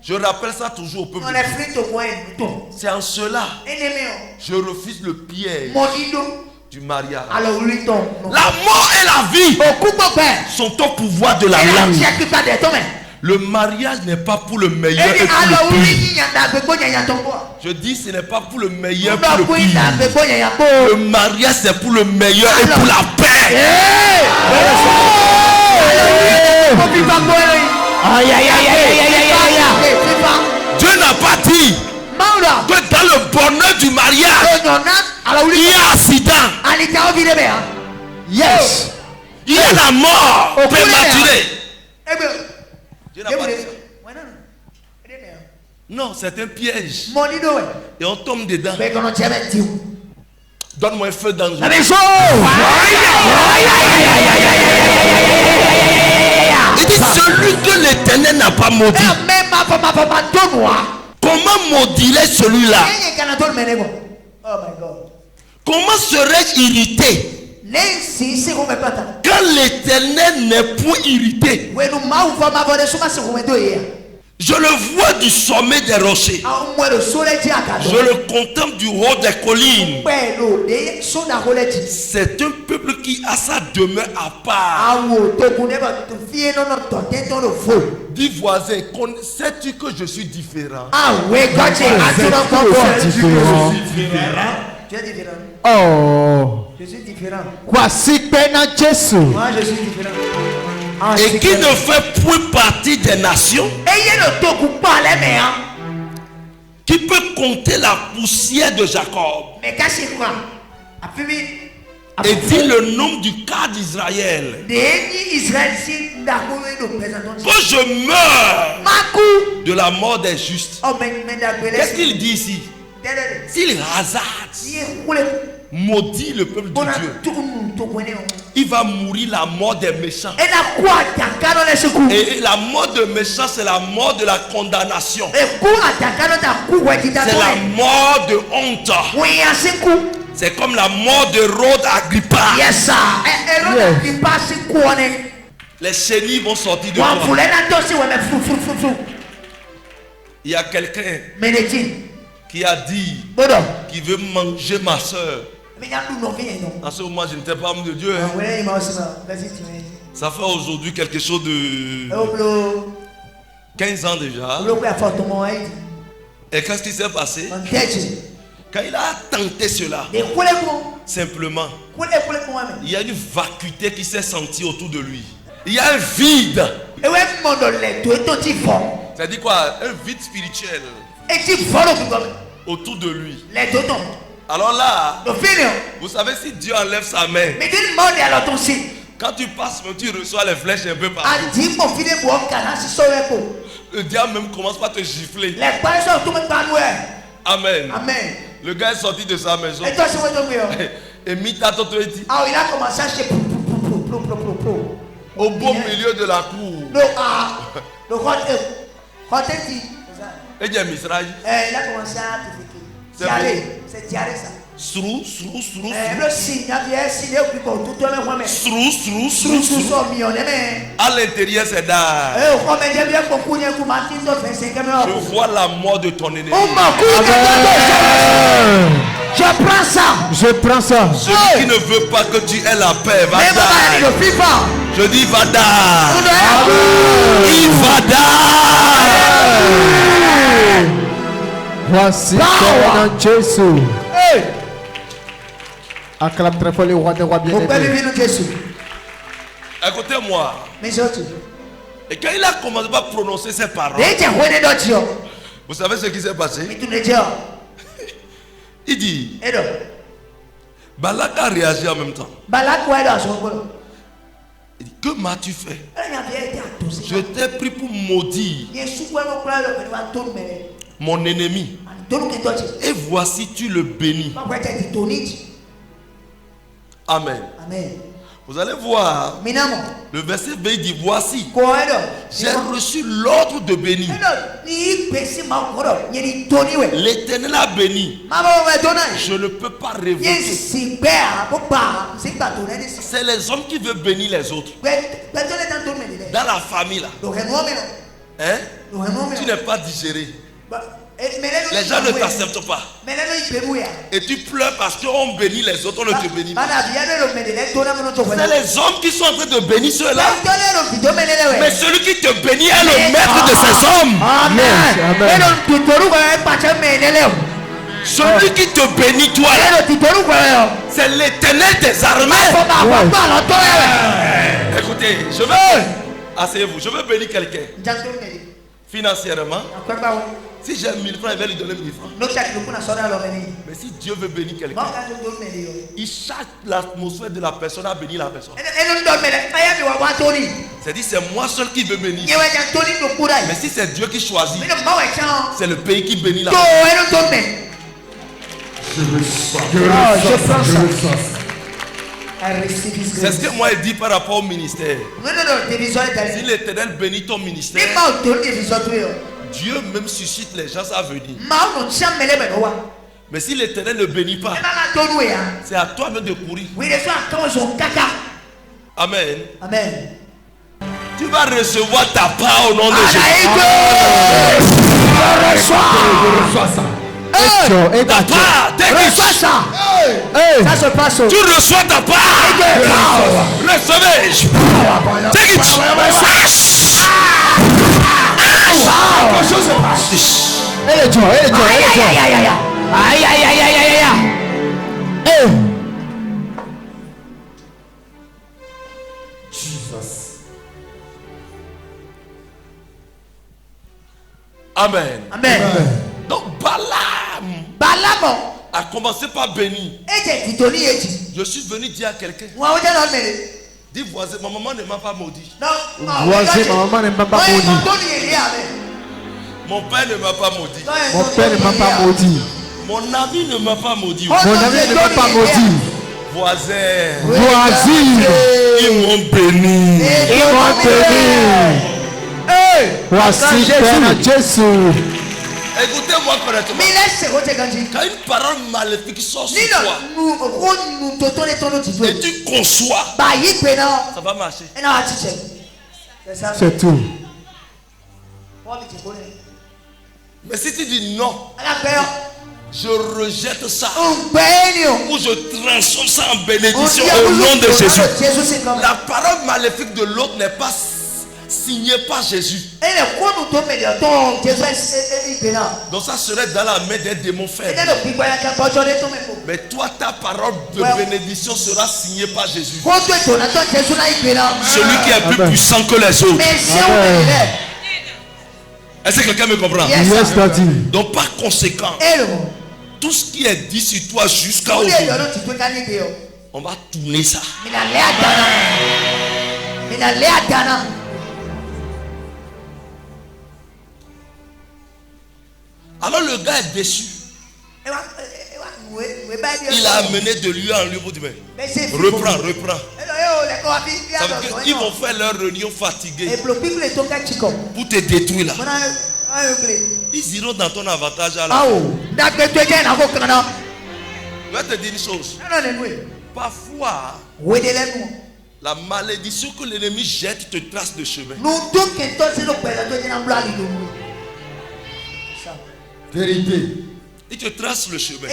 Je rappelle ça toujours au peuple. C'est en cela que je refuse le piège du mariage. La mort et la vie sont au pouvoir de la langue. Le mariage n'est pas pour le meilleur et pour le pire. Je dis ce n'est pas pour le meilleur et pour le pire. Le mariage c'est pour le meilleur et pour la paix. Dieu n'a pas dit que dans le bonheur du mariage il y a accident. Yes. Il y a la mort prématurée. Dieu n'a pas dit ça. Non, c'est un piège. Et on tombe dedans. Donne-moi un feu d'ange. Il dit celui que l'Éternel n'a pas maudit. Comment maudirait celui-là? Comment serais-je irrité quand l'Éternel n'est point irrité? Je le vois du sommet des rochers. Je le contemple du haut des collines. C'est un peuple qui a sa demeure à part. Dis voisin, sais-tu que je suis différent? Tu es différent. Oh. Je suis différent. Moi, je suis différent. Et qui ne fait point partie des nations, qui peut compter la poussière de Jacob et dit le nom du cas d'Israël. Quand je meurs de la mort des justes, qu'est-ce qu'il dit ici? S'il hasarde, maudit le peuple de Dieu, il va mourir la mort des méchants. Et la mort des méchants, c'est la mort de la condamnation. C'est la mort de honte. C'est comme la mort de Hérode Agrippa. Les chenilles vont sortir de toi. Il y a quelqu'un qui a dit qu'il veut manger ma soeur. En ce moment, je n'étais pas homme de Dieu. Ça fait aujourd'hui quelque chose de 15 ans déjà. Et qu'est-ce qui s'est passé? Quand il a tenté cela, simplement, il y a une vacuité qui s'est sentie autour de lui. Il y a un vide. C'est-à-dire quoi? Un vide spirituel autour de lui. Alors là, vous savez, si Dieu enlève sa main, quand tu passes, tu reçois les flèches un peu partout. Le diable même commence par te gifler. Amen. Amen. Le gars est sorti de sa maison. Et toi, c'est quoi ton père? Et Mita dit. Ah, il a commencé à acheter. Au beau milieu de la cour. Le roi dit. Et il y a Misraï. Il a commencé à te diarrhée. C'est diarrhée ça. Srou. À l'intérieur c'est d'art. Je vois la mort de ton ennemi. Je prends ça. Celui qui ne veut pas que tu aies la paix va dar. Je dis va dar. Il va dar. Voici ton Jésus. Acclame très fort le roi des rois bien-aimé. Écoutez-moi. Et quand il a commencé à prononcer ces paroles, vous savez ce qui s'est passé? Il dit, Balak a réagi en même temps. Il dit, que m'as-tu fait? Je t'ai pris pour maudire mon ennemi. Et voici tu le bénis. Amen. Vous allez voir. Le verset B dit, voici, j'ai reçu l'ordre de bénir. L'Éternel a béni. Je ne peux pas révoquer. C'est les hommes qui veulent bénir les autres. Dans la famille là. Hein? Tu n'es pas digéré. Les gens ne t'acceptent pas. Et tu pleures parce qu'on bénit les autres, on ne te bénit pas. C'est les hommes qui sont en train de bénir ceux-là. Mais celui qui te bénit est le maître de ces hommes. Amen. Celui qui te bénit toi, c'est l'Éternel des armées. Écoutez, je veux, asseyez-vous, je veux bénir quelqu'un financièrement. Si j'ai 1000 francs, il va lui donner 1000 francs. Mais si Dieu veut bénir quelqu'un, il charge l'atmosphère de la personne à bénir la personne. C'est-à-dire c'est moi seul qui veux bénir. Mais si c'est Dieu qui choisit, c'est le pays qui bénit la personne. Je prends ça. C'est ce que moi il dit par rapport au ministère. Si l'Éternel bénit ton ministère, Dieu même suscite les gens à venir. Mais si l'Éternel ne bénit pas, c'est à toi même de courir. Amen. Tu vas recevoir ta part au nom de Jésus. Je reçois ça. Ta part, reçois ça. Ça se passe. Tu reçois ta part. Recevez. Take it. Amen. Donc Balaam a commencé par bénir. Je suis venu dire à quelqu'un. Dis voisin, ma maman ne m'a pas maudit. Voisin, ma maman ne m'a pas maudit. Mon père ne m'a pas maudit. Mon père ne m'a pas maudit. Mon ami ne m'a pas maudit. Mon ami ne m'a pas maudit. Voisin. Ils m'ont béni. Voici Jésus. Écoutez-moi correctement. Quand une parole maléfique sort sur toi et tu conçois, ça va marcher. C'est tout. Mais si tu dis non, je rejette ça ou je transforme ça en bénédiction au nom de Jésus. La parole maléfique de l'autre n'est pas signé par Jésus. Donc ça serait dans la main des démons faibles. Mais toi, ta parole de bénédiction sera signée par Jésus. Celui qui est plus puissant que les autres. Est-ce que quelqu'un me comprend? Donc par conséquent, tout ce qui est dit sur toi jusqu'à aujourd'hui, on va tourner ça. Alors le gars est déçu. Il a amené de lieu en lieu pour dire reprends. Ça veut dire qu'ils vont faire leur réunion fatiguée pour te détruire là. Ils iront dans ton avantage à la fin. Je vais te dire une chose. Parfois, la malédiction que l'ennemi jette te trace de chemin. Vérité. Il te trace le chemin.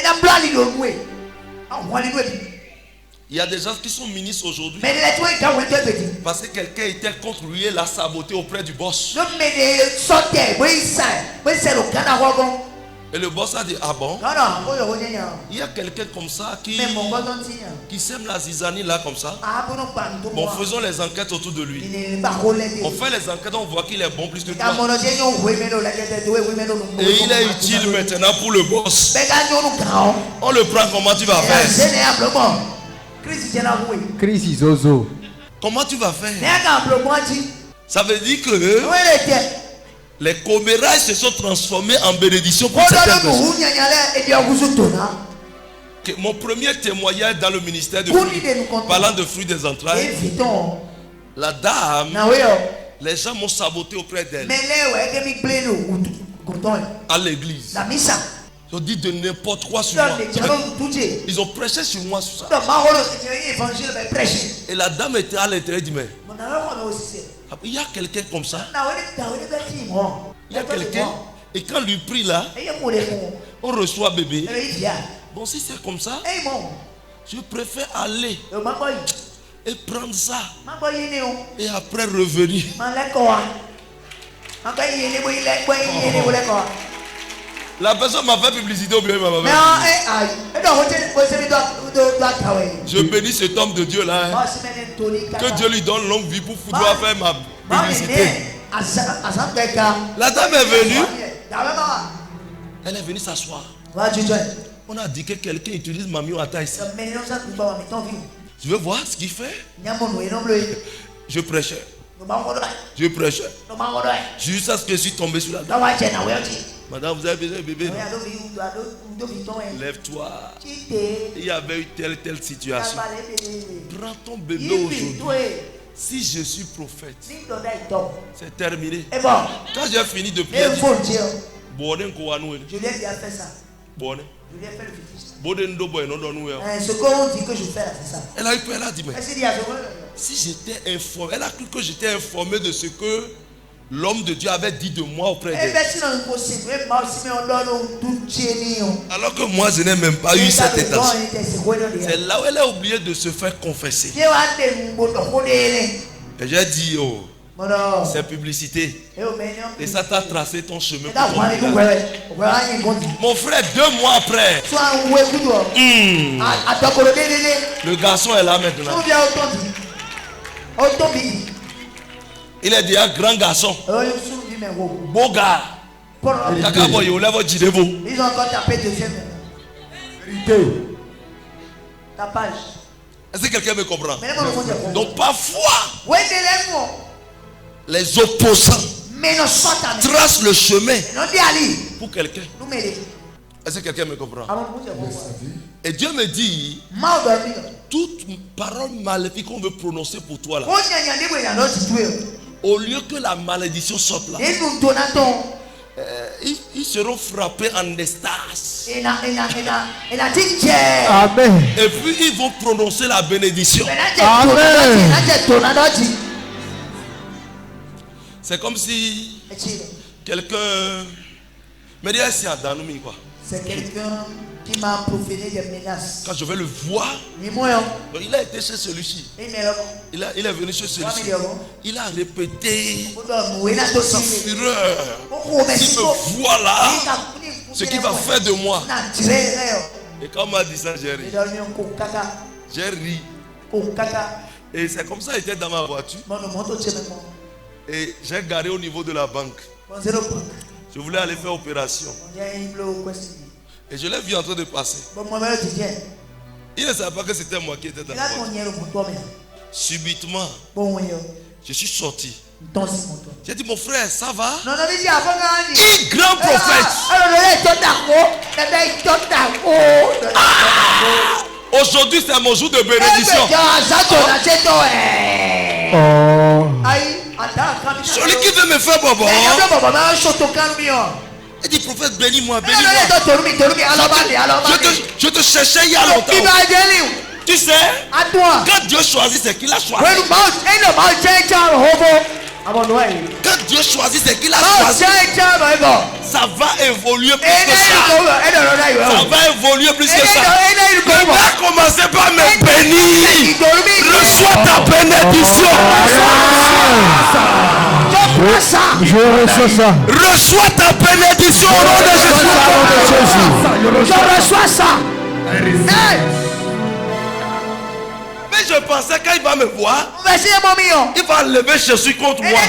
Il y a des gens qui sont ministres aujourd'hui parce que quelqu'un était contre lui et l'a saboté auprès du boss. Et le boss a dit, ah bon? Il y a quelqu'un comme ça qui sème la zizanie là comme ça. Bon, faisons les enquêtes autour de lui. On fait les enquêtes, on voit qu'il est bon plus que toi. Et il est utile maintenant pour le boss. On le prend, comment tu vas faire? Crise Zozo. Comment tu vas faire? Ça veut dire que les commérages se sont transformés en bénédiction pour certaines personnes. Mon premier témoignage dans le ministère de fruits, parlant de fruits des entrailles, la dame, les gens m'ont saboté auprès d'elle à l'église. Ils ont dit de n'importe quoi sur moi. Ils ont prêché sur moi sur ça. Et la dame était à l'intérieur, dit mais il y a quelqu'un comme ça. Il y a quelqu'un. Et quand lui prie là, on reçoit bébé. Bon, si c'est comme ça, je préfère aller et prendre ça. Et après revenir. La personne m'a fait publicité au bien. Je bénis cet homme de Dieu là. Hein. Que Dieu lui donne longue vie pour pouvoir faire ma publicité. La dame est venue. Elle est venue s'asseoir. On a dit que quelqu'un utilise Mamie Ouattara ici. Je veux voir ce qu'il fait. Je prêchais. Jusqu'à ce que je suis tombé sur la dame. Madame, vous avez besoin de bébé? Lève-toi. Il y avait eu telle situation. Prends ton bébé aujourd'hui. Si je suis prophète, c'est terminé. Quand j'ai fini de prier, je lui ai déjà fait ça. Je lui ai fait le fétiche. Ce qu'on dit que je fais là, c'est ça. Elle a eu peur, elle a dit mais si j'étais informé, elle a cru que j'étais informé de ce que l'homme de Dieu avait dit de moi auprès d'elle. Alors que moi je n'ai même pas eu cette intention. C'est là où elle a oublié de se faire confesser. Et j'ai dit oh, c'est publicité. Et ça t'a tracé ton chemin. Mon frère, 2 mois après, le garçon est là maintenant. Il est déjà grand garçon. Beau gars. Ils ont encore tapé deuxième. Tapage. Est-ce que quelqu'un me comprend? Donc parfois, les opposants tracent le chemin pour quelqu'un. Est-ce que quelqu'un me comprend? Et Dieu me dit, toute parole maléfique qu'on veut prononcer pour toi là, au lieu que la malédiction sorte là, ils seront frappés en extase. Amen. Et puis ils vont prononcer la bénédiction. Amen. C'est comme si quelqu'un me dit c'est quelqu'un qui m'a proféré des menaces. Quand je vais le voir, il a été chez celui-ci. Il est venu chez celui-ci. Il a répété sa fureur. S'il me voit là, ce qu'il va faire de moi. Et quand on m'a dit ça, j'ai ri. J'ai ri. Et c'est comme ça qu'il était dans ma voiture. Et j'ai garé au niveau de la banque. Je voulais aller faire opération. Et je l'ai vu en train de passer. Il ne savait pas que c'était moi qui étais dans la voiture. Subitement, je suis sorti. J'ai dit, mon frère, ça va? Un grand prophète. Aujourd'hui, c'est mon jour de bénédiction. Celui qui veut me faire bobo. Il dit, prophète, bénis-moi, bénis-moi. Je te cherchais il y a longtemps. Tu sais, quand Dieu choisit, c'est qu'il a choisi. Quand Dieu choisit, c'est qu'il a choisi. Ça va évoluer plus que ça. Ça va évoluer plus que ça. Il va commencer par me bénir. Reçois ta bénédiction. Je reçois ça. Reçois ta bénédiction au nom de Jésus. Je reçois ça. Mais je pensais quand il va me voir, il va lever Jésus contre moi.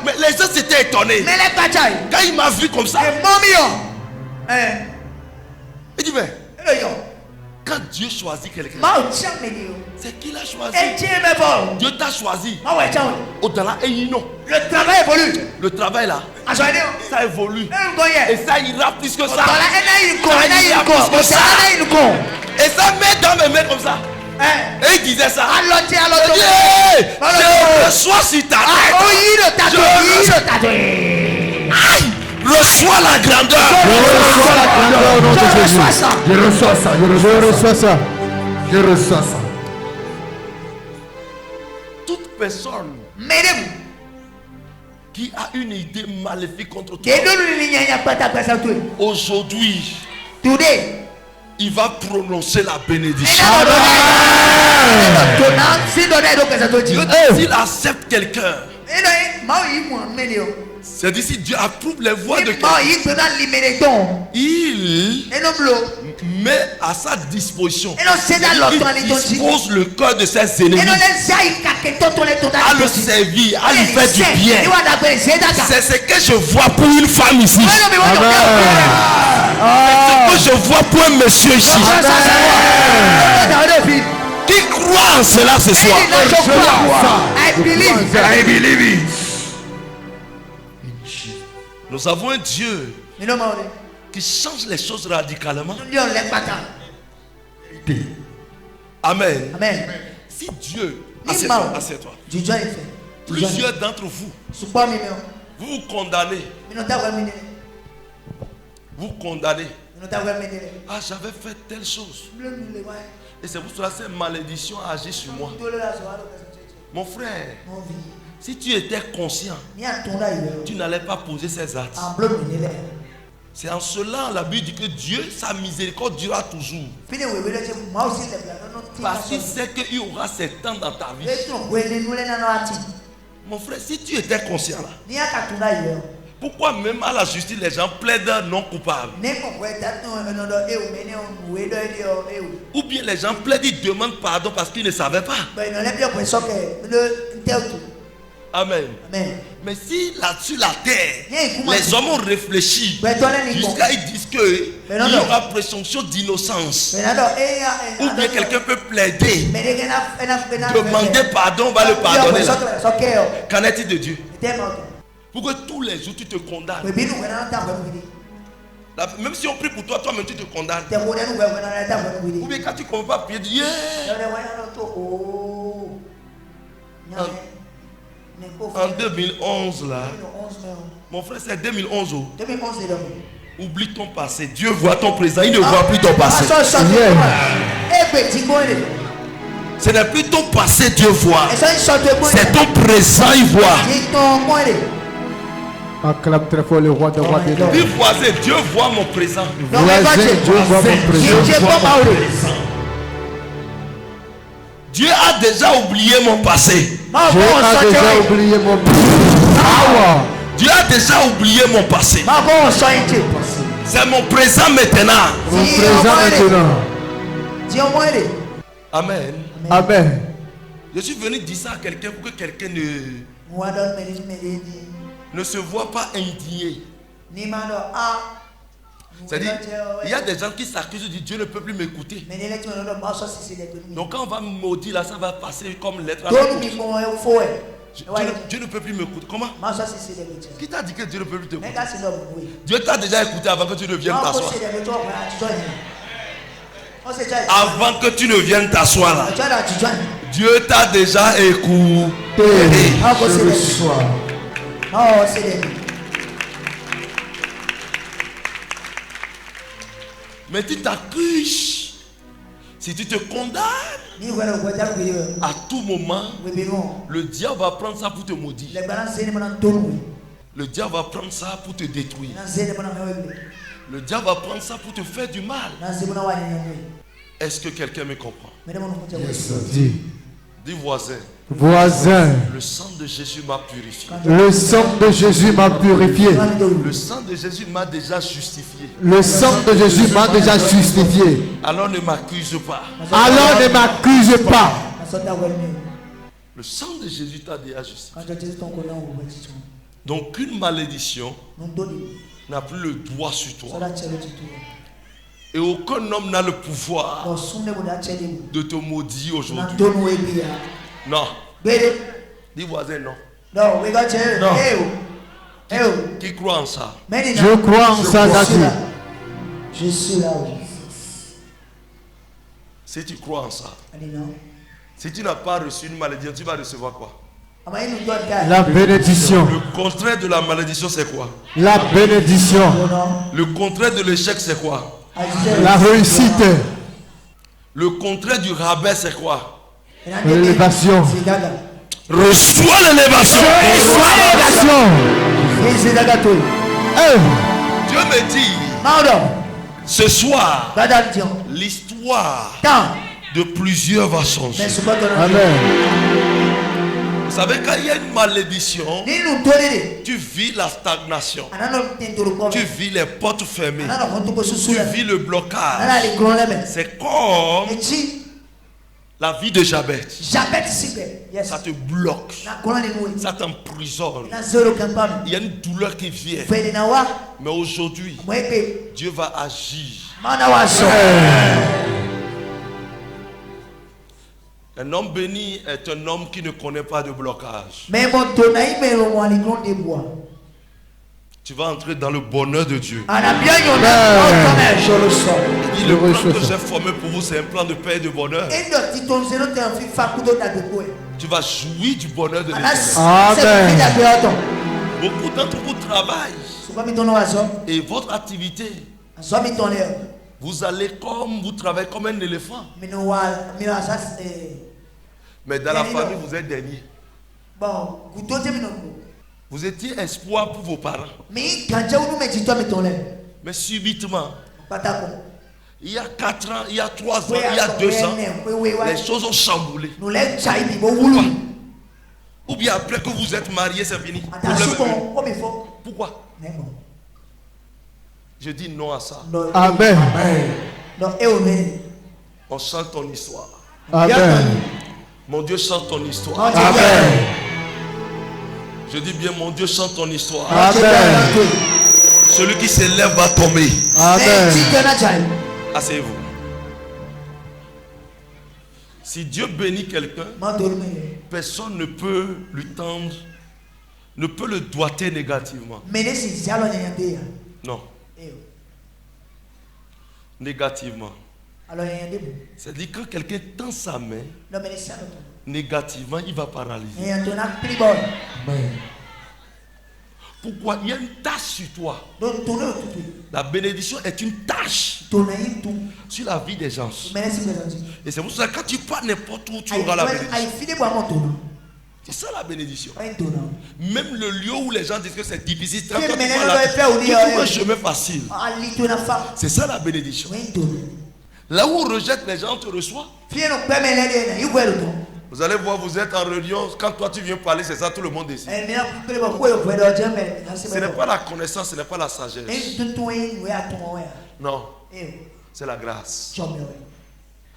Mais les autres s'étaient étonnés. Quand il m'a vu comme ça, il dit, mais quand Dieu choisit quelqu'un, c'est qu'il a choisi. Dieu t'a choisi. Au-delà, le travail évolue. Le travail là, ça évolue. Et ça ira plus que ça. Et ça met dans mes mains comme ça. Et il disait ça. Je reçois sur ta tête. Reçois la grandeur. Je reçois ça. Je reçois ça. Je reçois ça. Je reçois ça. Toute personne qui a une idée maléfique contre toi, aujourd'hui, il va prononcer la bénédiction. S'il accepte quelqu'un, c'est dit si Dieu approuve les voies de quelqu'un, il met à sa disposition, il dispose le cœur de ses ennemis à le servir, à lui faire du bien. C'est ce que je vois pour une femme ici. C'est ce que je vois pour un monsieur ici. Qui croit en cela ce soir? I believe it. Nous avons un Dieu qui change les choses radicalement. Amen. Amen. Si Dieu, assieds-toi. Plusieurs d'entre vous, vous vous condamnez. Vous condamnez. Ah, j'avais fait telle chose. Et c'est pour cela que cette malédiction a agi sur moi. Mon frère, si tu étais conscient, tu n'allais pas poser ces actes. C'est en cela la Bible dit que Dieu, sa miséricorde durera toujours. Parce qu'il sait qu'il y aura ces temps dans ta vie. Mon frère, si tu étais conscient là, pourquoi même à la justice les gens plaident non coupables? Ou bien les gens plaident, ils demandent pardon parce qu'ils ne savaient pas. Amen. Mais si là-dessus la terre, les hommes ont réfléchi jusqu'à ils disent qu'il y aura présomption d'innocence, ou bien quelqu'un peut plaider, demander pardon, on va le pardonner là. Qu'en est-il de Dieu? Pourquoi tous les jours tu te condamnes? Même si on prie pour toi, toi-même tu te condamnes. Ou bien quand tu ne comprends pas, tu dis en 2011 là, mon frère, c'est 2011. Oublie ton passé. Dieu voit ton présent, il ne voit plus ton passé. Ce n'est plus ton passé, Dieu voit. C'est ton présent, il voit. Acclame très fort le roi des rois. Dis voisin, Dieu voit mon présent. Voisin, Dieu voit mon présent. Dieu a déjà oublié mon passé. Dieu a déjà oublié mon passé. Dieu a déjà oublié mon passé. C'est mon présent maintenant. Mon présent maintenant. Amen. Amen. Je suis venu dire ça à quelqu'un pour que quelqu'un ne se voit pas indigné. C'est-à-dire, il y a des gens qui s'accusent de Dieu ne peut plus m'écouter. Donc quand on va me maudire là, ça va passer comme lettre à la poste. Dieu ne peut plus m'écouter. Comment? Qui t'a dit que Dieu ne peut plus t'écouter? Dieu t'a déjà écouté avant que tu ne viennes t'asseoir. Avant que tu ne viennes t'asseoir là, Dieu t'a déjà écouté. Mais tu t'accuses. Si tu te condamnes, à tout moment, le diable va prendre ça pour te maudire. Le diable va prendre ça pour te détruire. Le diable va prendre ça pour te faire du mal. Est-ce que quelqu'un me comprend? Yes, dis. Dis voisin. Voisin. Le sang de Jésus m'a purifié. Le sang de Jésus m'a purifié. Le sang de Jésus m'a déjà justifié. Le sang de Jésus m'a déjà justifié. Alors ne m'accuse pas. Alors ne m'accuse pas. Le sang de Jésus t'a déjà justifié. Donc une malédiction n'a plus le droit sur toi. Et aucun homme n'a le pouvoir de te maudire aujourd'hui. Non. Dis voisin non. Non. Qui croit en ça? Je crois en ça, Daddy. Je suis là. Si tu crois en ça, si tu n'as pas reçu une malédiction, tu vas recevoir quoi? La bénédiction. Le contraire de la malédiction, c'est quoi? La bénédiction. Le contraire de l'échec, c'est quoi? La réussite. Le contraire du rabais, c'est quoi? L'élévation. Reçois l'élévation. Dieu me dit, ce soir, l'histoire de plusieurs va changer. Amen. Vous savez, quand il y a une malédiction, tu vis la stagnation. Tu vis les portes fermées. Tu vis le blocage. C'est comme la vie de Jabez. Ça te bloque. Ça t'emprisonne. Il y a une douleur qui vient. Mais aujourd'hui, Dieu va agir. Un homme béni est un homme qui ne connaît pas de blocage. Tu vas entrer dans le bonheur de Dieu. Il dit, le plan que j'ai formé pour vous, c'est un plan de paix et de bonheur. Tu vas jouir du bonheur de l'Éternel. Beaucoup d'entre vous travaillent. Et votre activité, vous allez comme vous travaillez comme un éléphant. Mais dans la famille, vous êtes dernier. Vous étiez espoir pour vos parents. Mais subitement, il y a 4 ans, il y a 3 ans, il y a 2 ans, les choses ont chamboulé. Ou bien après que vous êtes mariés, c'est fini. Pourquoi? Je dis non à ça. Amen. On chante ton histoire. Amen. Mon Dieu chante ton histoire. Amen. Je dis bien, mon Dieu chante ton histoire. Amen. Celui qui s'élève va tomber. Amen. Asseyez-vous. Si Dieu bénit quelqu'un, personne ne peut lui tendre, ne peut le doiter négativement. Non. Négativement. C'est-à-dire que quand quelqu'un tend sa main, négativement, il va paralyser. Pourquoi? Il y a une tâche sur toi. La bénédiction est une tâche sur la vie des gens. Et c'est pour ça que quand tu pars n'importe où, tu auras la bénédiction. C'est ça la bénédiction. Même le lieu où les gens disent que c'est difficile, tu trouves un chemin facile. C'est ça la bénédiction. Là où on rejette, les gens te reçoivent. Vous allez voir, vous êtes en réunion, quand toi tu viens parler, c'est ça, tout le monde décide. Ce n'est pas la connaissance, ce n'est pas la sagesse. Non, c'est la grâce.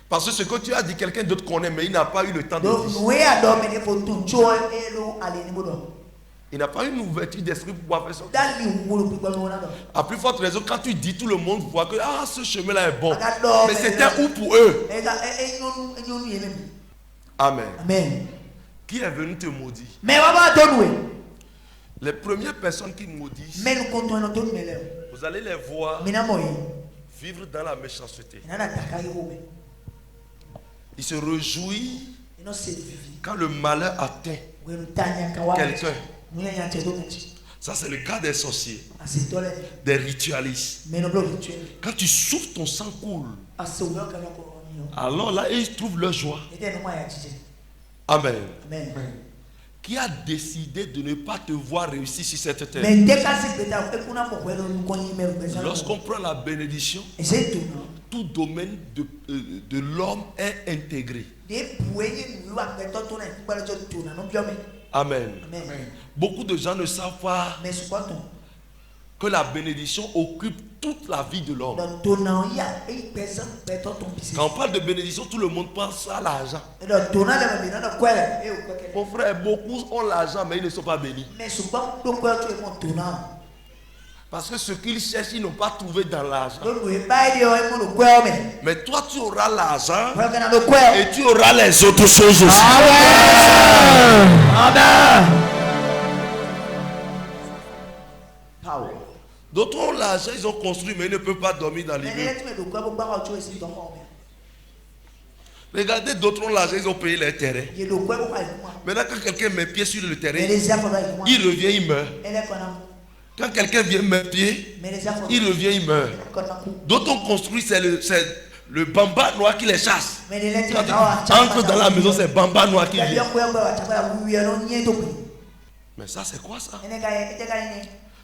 Parce que ce que tu as dit, quelqu'un d'autre connaît, mais il n'a pas eu le temps de dire. Il n'a pas eu une ouverture d'esprit pour pouvoir faire ça. À plus forte raison, quand tu dis, tout le monde voit que ce chemin-là est bon. Mais c'était où pour eux? Amen. Amen. Qui est venu te maudire? Les premières personnes qui maudissent, vous allez les voir vivre dans la méchanceté. Il se réjouit quand le malheur atteint quelqu'un. Ça, c'est le cas des sorciers, des ritualistes. Quand tu souffres, ton sang coule. Alors là, ils trouvent leur joie. Amen. Amen. Qui a décidé de ne pas te voir réussir sur cette terre? Lorsqu'on prend la bénédiction, tout domaine de l'homme est intégré. Amen. Amen. Beaucoup de gens ne savent pas que la bénédiction occupe toute la vie de l'homme. Quand on parle de bénédiction, tout le monde pense à l'argent. Mon frère, beaucoup ont l'argent, mais ils ne sont pas bénis. Parce que ce qu'ils cherchent, ils n'ont pas trouvé dans l'argent. Mais toi, tu auras l'argent et tu auras les autres choses aussi. Amen. Amen. D'autres ont l'argent, ils ont construit, mais ils ne peuvent pas dormir dans l'immeuble. Regardez, d'autres ont l'argent, ils ont payé les terrains. Maintenant, quand quelqu'un met pied sur le terrain, il revient, il meurt. Quand quelqu'un vient mettre pied, il revient, il meurt. D'autres ont construit, c'est le bamba noir qui les chasse. Quand tu entres dans la maison, c'est bamba noir qui vient. Mais ça, c'est quoi ça?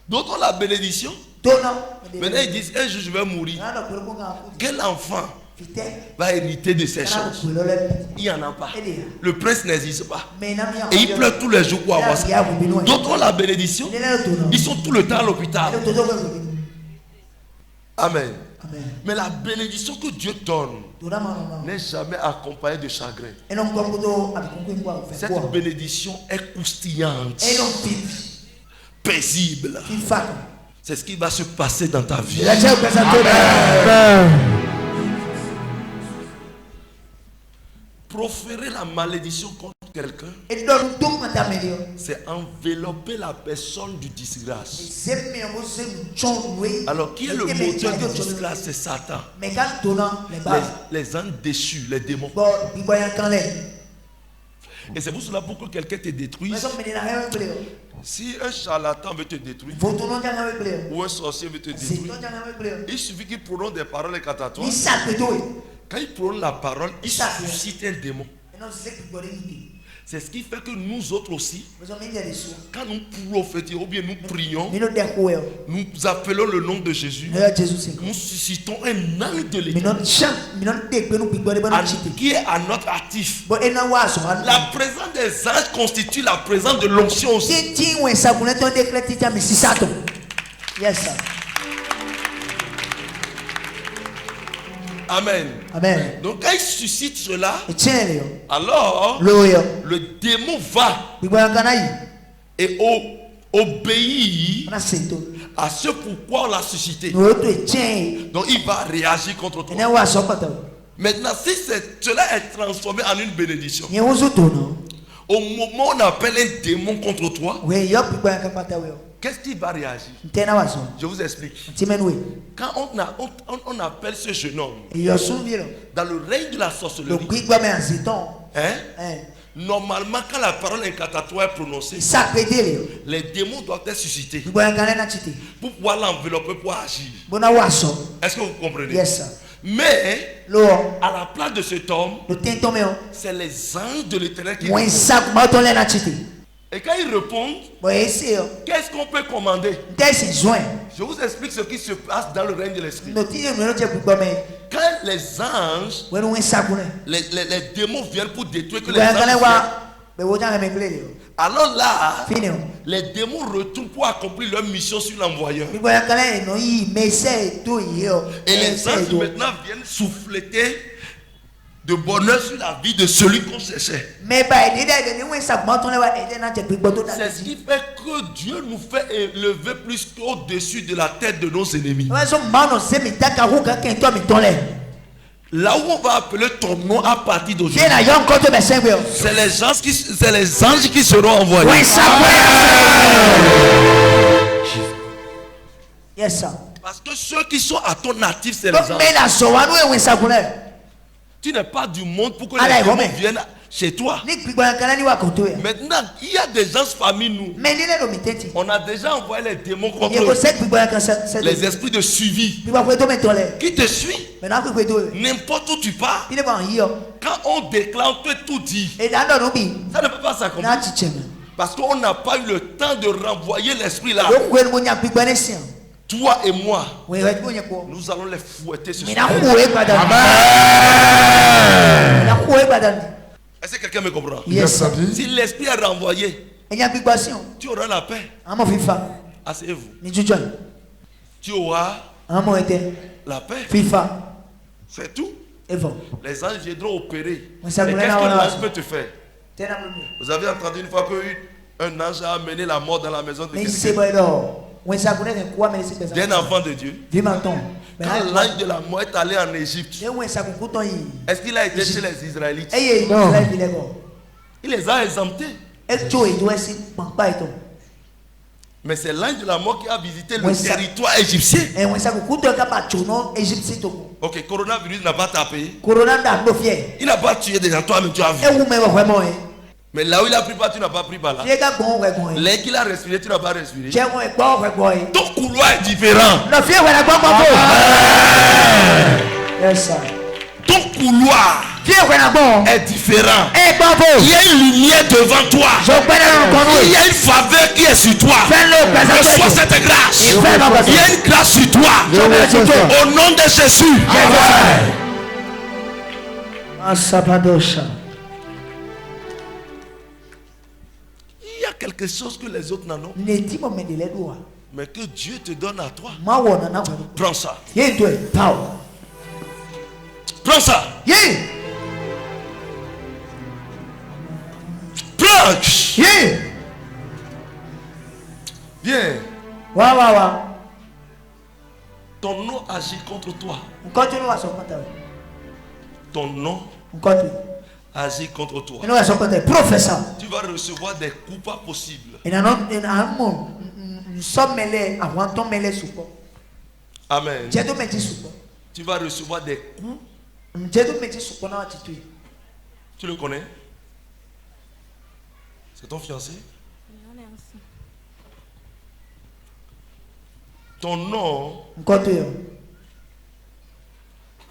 D'autres ont la bénédiction. Maintenant, ils disent, un jour, je vais mourir. Quel enfant va hériter de ces choses? Il n'y en a pas. Le prince n'existe pas. Et il pleure tous les jours pour avoir ça. D'autres ont la bénédiction. Ils sont tout le temps à l'hôpital. Amen. Mais la bénédiction que Dieu donne n'est jamais accompagnée de chagrin. Cette bénédiction est croustillante, paisible. C'est ce qui va se passer dans ta vie. Amen. Proférer la malédiction contre quelqu'un, c'est envelopper la personne du disgrâce. Alors, qui est le moteur du disgrâce? C'est Satan. Les ânes déchus, les démons. Et c'est pour cela, pour que quelqu'un te détruise, si un charlatan veut te détruire, ou un sorcier veut te détruire, il suffit qu'il prononce des paroles incantatoires. Quand il prononce la parole, il suscite un démon. C'est ce qui fait que nous autres aussi, quand nous prophétisons ou bien nous prions, nous appelons le nom de Jésus, nous suscitons un ange de l'Éternel qui est à notre actif. La présence des anges constitue la présence de l'onction aussi. Amen. Amen. Donc quand il suscite cela, alors le démon va et obéit à ce pourquoi on l'a suscité. Donc il va réagir contre toi. Maintenant, si cela est transformé en une bénédiction, au moment où on appelle un démon contre toi, qu'est-ce qui va réagir? Je vous explique. Quand on appelle ce jeune homme dans le règne de la sorcellerie, normalement, quand la parole incantatoire est prononcée, les démons doivent être suscités pour pouvoir l'envelopper, pour agir. Est-ce que vous comprenez? Yes, sir. Mais à la place de cet homme, c'est les anges de l'Éternel qui répondent. Et quand ils répondent, qu'est-ce qu'on peut commander? Je vous explique ce qui se passe dans le règne de l'esprit. Quand les anges, les démons viennent pour détruire que les anges, alors là, les démons retournent pour accomplir leur mission sur l'envoyeur. Et les anges maintenant viennent souffleter de bonheur sur la vie de celui qu'on cherchait. C'est ce qui fait que Dieu nous fait élever plus qu'au-dessus de la tête de nos ennemis. Là où on va appeler ton nom à partir d'aujourd'hui, c'est les anges qui seront envoyés. Yes, sir. Parce que ceux qui sont à ton actif, c'est les anges. Tu n'es pas du monde pour que les démons viennent chez toi. Maintenant, il y a des gens parmi nous. On a déjà envoyé les démons contre les esprits de suivi qui te suivent. N'importe où tu pars. Quand on déclare, on peut tout dire. Ça ne peut pas s'accomplir. Parce qu'on n'a pas eu le temps de renvoyer l'esprit là. Toi et moi, nous allons les fouetter ce soir. Est-ce que quelqu'un me comprend? Yes. Si l'esprit est renvoyé, tu auras la paix. Asseyez-vous. Tu auras la paix. C'est tout. Les anges viendront opérer. Mais qu'est-ce que l'ange peut te faire? Vous avez entendu une fois qu'un ange a amené la mort dans la maison de quelqu'un, d'un enfant de Dieu. Quand l'ange de la mort est allé en Égypte, est-ce qu'il a été chez les Israélites? Non. Il les a exemptés. Mais c'est l'ange de la mort qui a visité le territoire égyptien. Ok, coronavirus n'a pas tapé. Il n'a pas tué des gens, toi-même tu as vu. Mais là où il a pris pas, tu n'as pas pris par là. L'air qu'il a respiré, tu n'as pas respiré. Ton couloir est différent. Ton couloir est différent. Il y a une lumière devant toi. Il y a une faveur qui est sur toi. Reçois cette grâce. Il y a une grâce sur toi. Au nom de Jésus. Il y a quelque chose que les autres n'en ont, mais que Dieu te donne à toi. Prends ça. Prends ça. Prends. Viens. Ton nom agit contre toi. Ton nom agit contre toi. Tu vas recevoir des coups pas possibles. Amen. Tu vas recevoir des coups. Tu le connais? C'est ton fiancé? Ton nom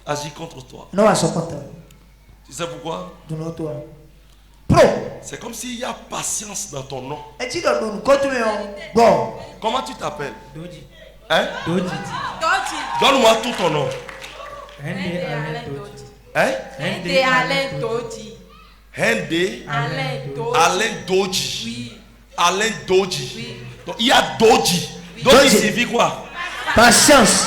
agit contre toi. Tu sais pourquoi? C'est comme s'il y a patience dans ton nom. Comment tu t'appelles? Hein? Donne-moi tout ton nom. Hende Alain Doji. Hende Alain Doji. Oui. Alain Doji. Oui. Donc il y a Doji. Doji signifie quoi? Patience.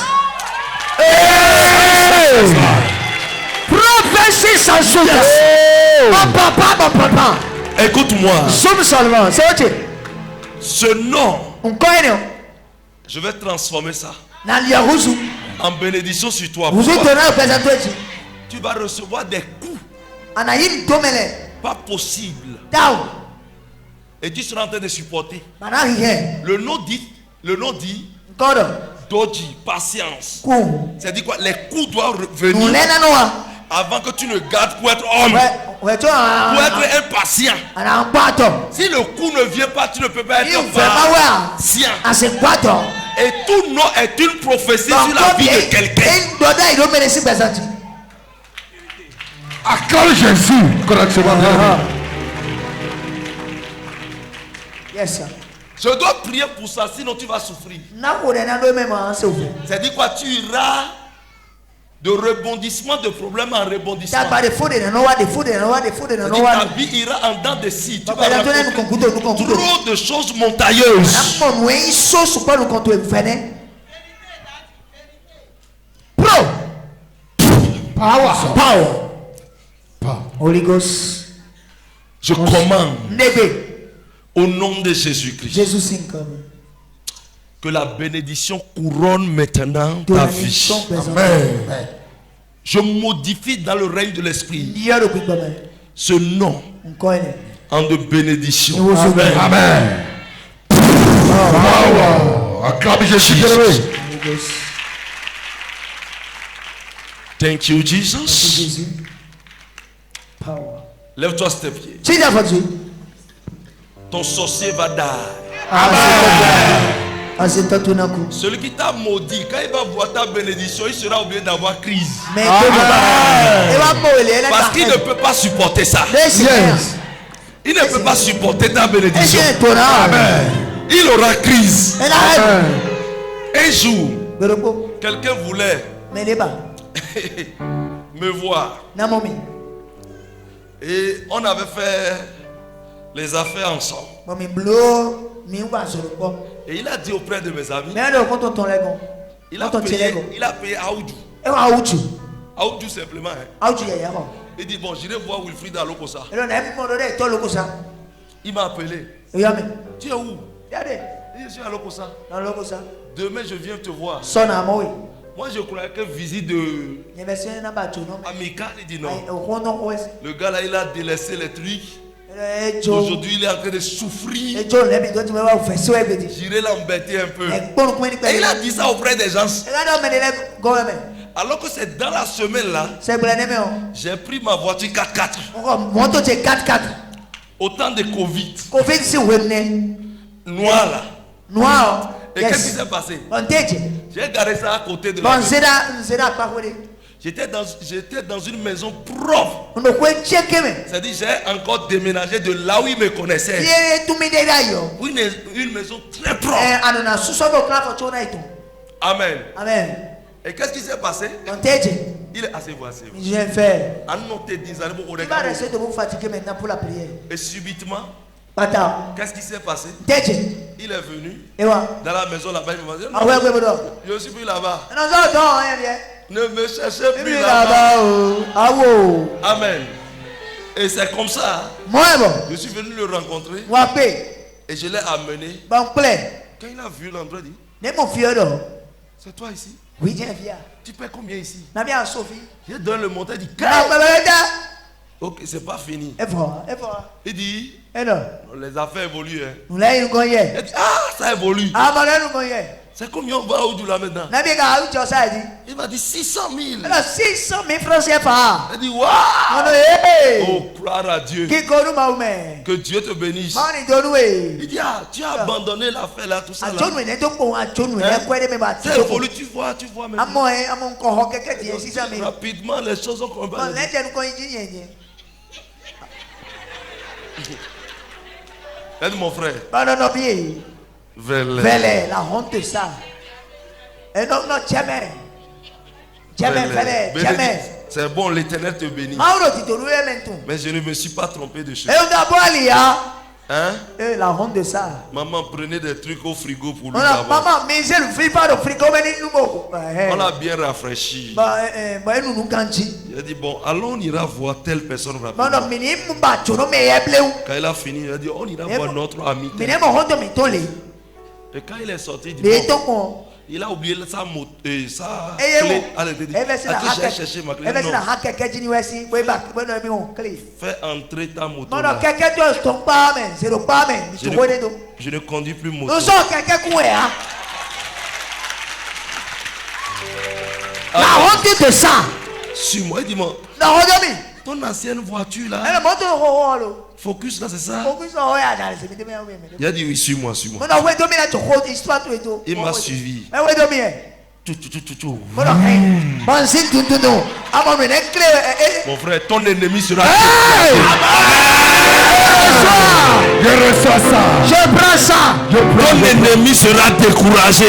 Prophétie sans suite. Mon papa. Écoute-moi. Seulement. Ce nom, je vais transformer ça en bénédiction sur toi. Tu vas recevoir des coups pas possibles. Et tu seras en train de supporter. Le nom dit Doji, patience. C'est-à-dire quoi? Les coups doivent venir avant que tu ne gardes pour être homme. Pour être impatient. Si le coup ne vient pas, tu ne peux pas être patient. Et tout nom est une prophétie sur la vie de quelqu'un. Acclame Jésus correctement. Yes, sir. Je dois prier pour ça, sinon tu vas souffrir. C'est-à-dire quoi? Tu iras de rebondissement de problème en rebondissement. Ta vie ira en dents de scie. Tu vas rencontrer trop de choses montagneuses. Power. Holy Ghost. Je commande au nom de Jésus-Christ que la bénédiction couronne maintenant ta vie. Amen. Je modifie dans le règne de l'esprit ce nom en de bénédiction. Amen. Amen. Acclame Jésus. Thank you, Jesus. Lève-toi sur tes pieds. Ton sorcier va dire. Amen. Celui qui t'a maudit, quand il va voir ta bénédiction, il sera obligé d'avoir crise. Parce qu'il ne peut pas supporter ça. Il ne peut pas supporter ta bénédiction. Amen. Il aura crise. Un jour, quelqu'un voulait me voir. Et on avait fait les affaires ensemble. Et il a dit auprès de mes amis, il a payé Aoudou. Aoudou simplement. Il dit bon, j'irai voir Wilfried à Lokosa. Il m'a appelé. Tu es où? Je suis à Lokosa. Demain je viens te voir. Moi je croyais que visite de amical. Il dit non. Le gars là il a délaissé les trucs. Aujourd'hui il est en train de souffrir. J'irai l'embêter un peu. Et il a dit ça auprès des gens. Alors que c'est dans la semaine là, j'ai pris ma voiture 4x4. Autant de Covid. Noir là. Et qu'est-ce qui s'est passé? J'ai garé ça à côté de la maison. J'étais dans une maison propre. C'est-à-dire j'ai encore déménagé de là où il me connaissait. Une maison très propre. Amen. Et qu'est-ce qui s'est passé? Il est assez voici. Et subitement, qu'est-ce qui s'est passé? Il est venu dans la maison là-bas. Il m'a dit je suis plus là-bas. Ne me cherchez plus là-bas. Amen. Et c'est comme ça. Je suis venu le rencontrer. Et je l'ai amené. Quand il a vu l'endroit, il dit c'est toi ici? Oui, j'ai un vieux. Tu paies combien ici? Sophie. Je donne le montant, il dit ok, c'est pas fini. Il dit les affaires évoluent. Il dit ça évolue. C'est combien on va au-delà là maintenant? Il m'a dit 600 000. 600 000 francs CFA. Il dit waouh! Oh, gloire à Dieu. Que Dieu te bénisse. Il dit tu as abandonné l'affaire là, tout ça là. C'est évolué, tu vois maintenant. Rapidement, les choses ont commencé. Aide mon frère. Vélé, la honte de ça. Et non, jamais. Jamais. C'est bon, l'Éternel te bénit. Mais je ne me suis pas trompé de choses. Hein? La honte de ça. Maman prenait des trucs au frigo pour lui. Maman, mais je ne fais pas de frigo. On l'a bien rafraîchi. Il a dit bon, allons on ira voir telle personne rapidement. Quand il a fini, il a dit on ira voir notre ami. Et quand il est sorti, il dit bon, il a oublié sa clé à l'intérieur. J'ai cherché ma clé. Non. Fais entrer ta moto là. Je ne conduis plus moto. La honte de ça. Suis-moi, dis-moi. Ton ancienne voiture là. Focus là, c'est ça. Il a dit oui, suis-moi, suis-moi. Il m'a suivi. Mon frère, ton ennemi sera Je reçois ça. Je prends ça. Ton ennemi sera découragé.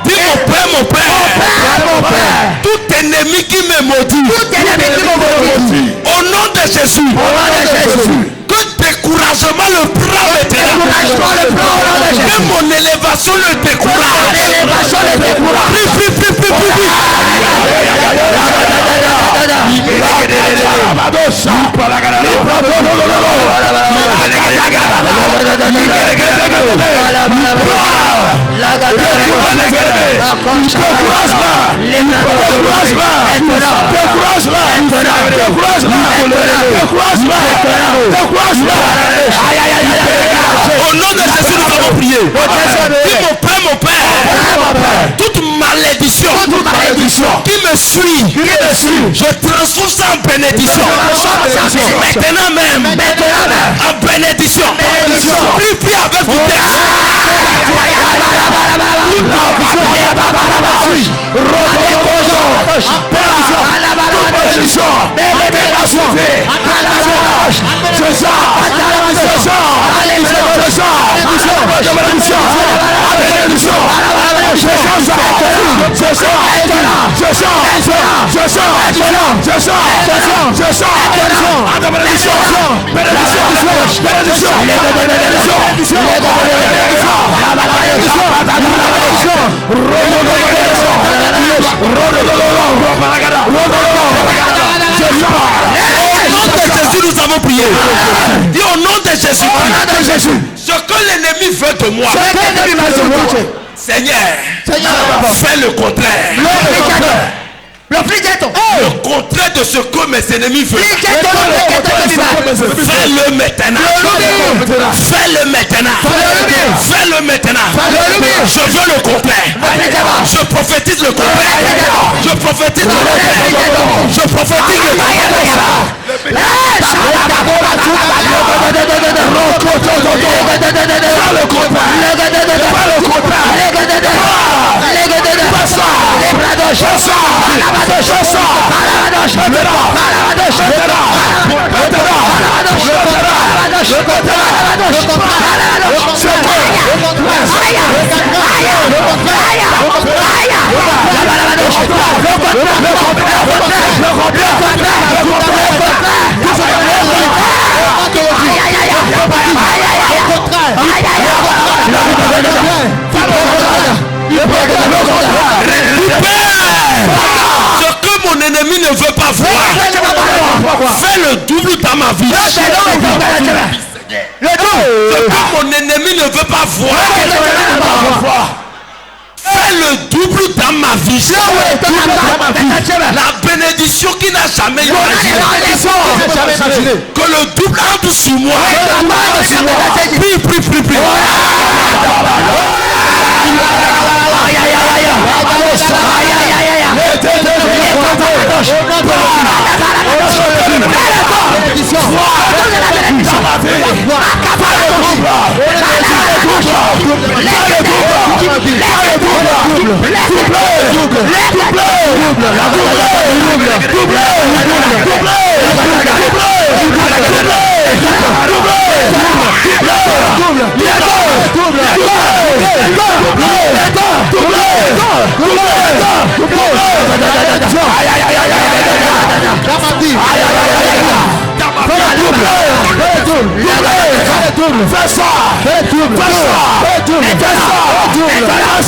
Dis mon père. Tout ennemi qui me maudit. Au nom de Jésus. Que découragement le prend maintenant. Que mon élévation le décourage. Au nom de Jésus, nous avons prié. Dis mon père, toute malédiction qui me suit, je transforme ça en bénédiction. Maintenant même, en bénédiction. Prie avec vous. Jésus, nous avons prié. Dis au nom de Jésus. Ce que l'ennemi veut de moi, Seigneur, fais le contraire. Le contraire de ce que mes ennemis veulent. Fais-le maintenant. Fais-le maintenant. Fais-le maintenant. Je veux le contraire. Je prophétise le contraire. Je prophétise le contraire. Je prophétise le ce que mon ennemi ne veut pas voir, fais le double dans ma vie. Ce que mon ennemi ne veut pas voir, fais le double dans ma vie. La bénédiction qui n'a jamais imaginé. Que le double entre sur moi. Prie.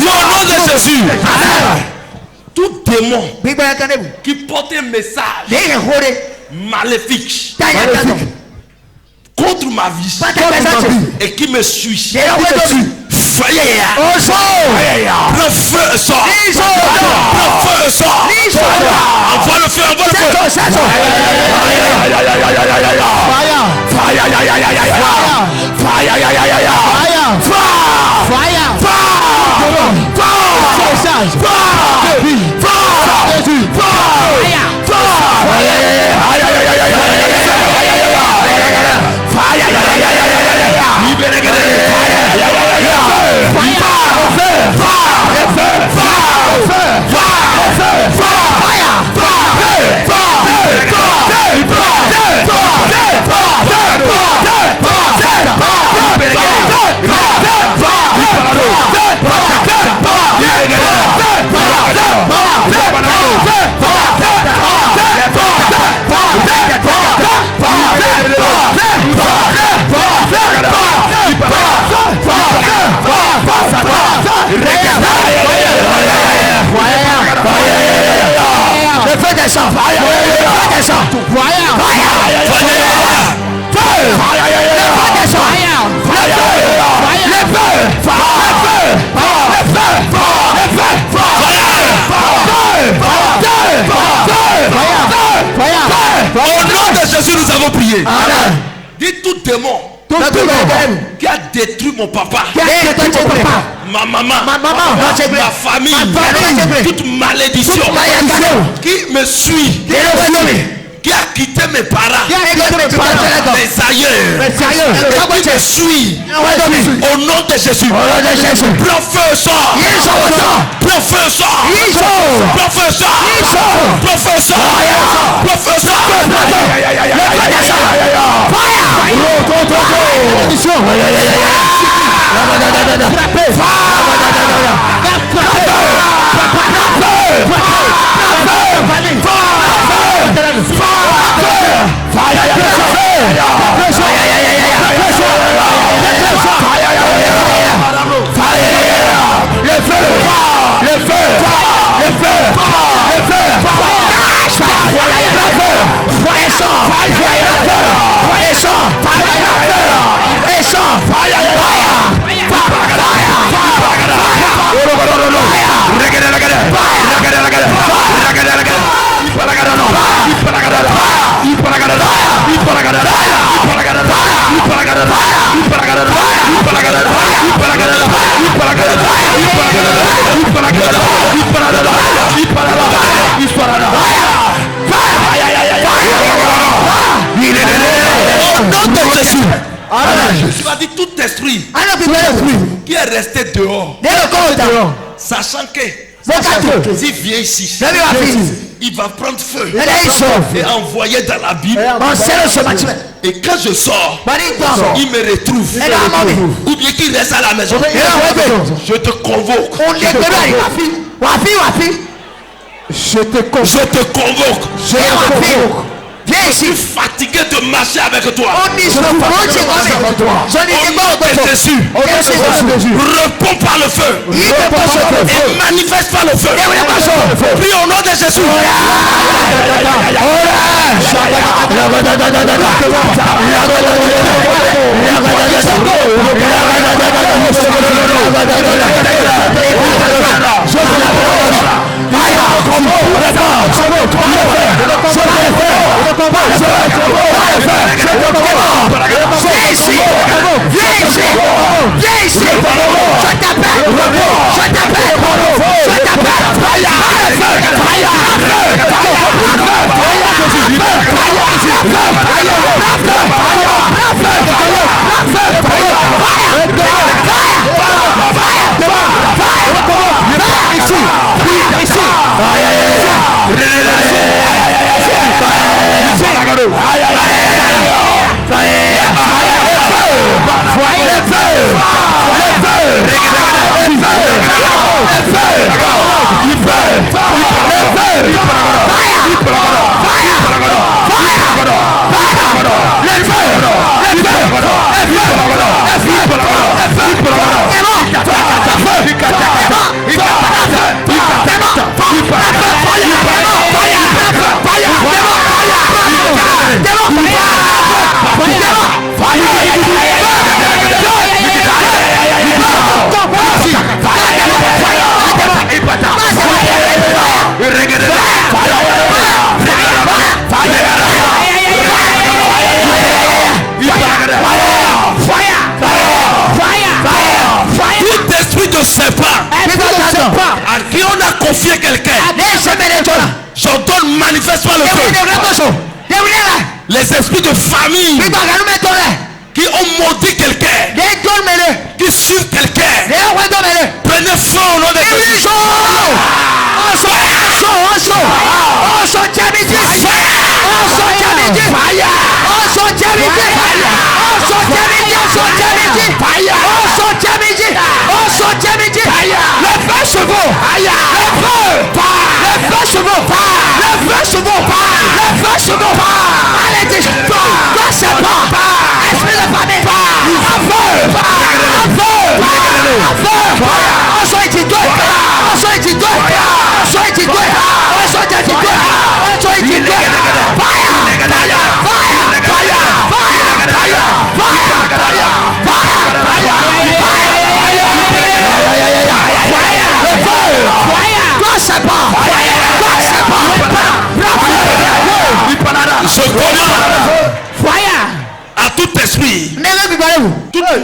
Au nom de Jésus, tout démon qui porte un message maléfique contre ma vie et qui me suit, le feu sort. Le feu sort. Envoie le feu. Au nom de Jésus, nous avons prié. Dis tout démon qui a détruit mon papa, ma maman, ma famille, toute malédiction qui me suit, qui a quitté mes parents, mes aïeux, qui me suit. Au nom de Jésus, prends feu, sort. Prends feu, sort. Prends feu, sort. Prends feu, sort. Prends feu, sort. Tu vas dire tout esprit qui est resté dehors, sachant que s'il vient ici, il va prendre feu et envoyer dans la Bible. Et quand je sors, il me retrouve. Ou bien qu'il reste à la maison. Je te convoque. Je te convoque. Viens ici. Je suis fatigué de marcher avec toi. Au nom de Jésus, réponds par le feu. Et manifeste par le feu. Prie au nom de Jésus. Tout esprit de serpent à qui on a confié quelqu'un, j'ordonne manifestement le feu. Les esprits de famille qui ont maudit quelqu'un, qui suivent quelqu'un, prenez feu au nom de Jésus.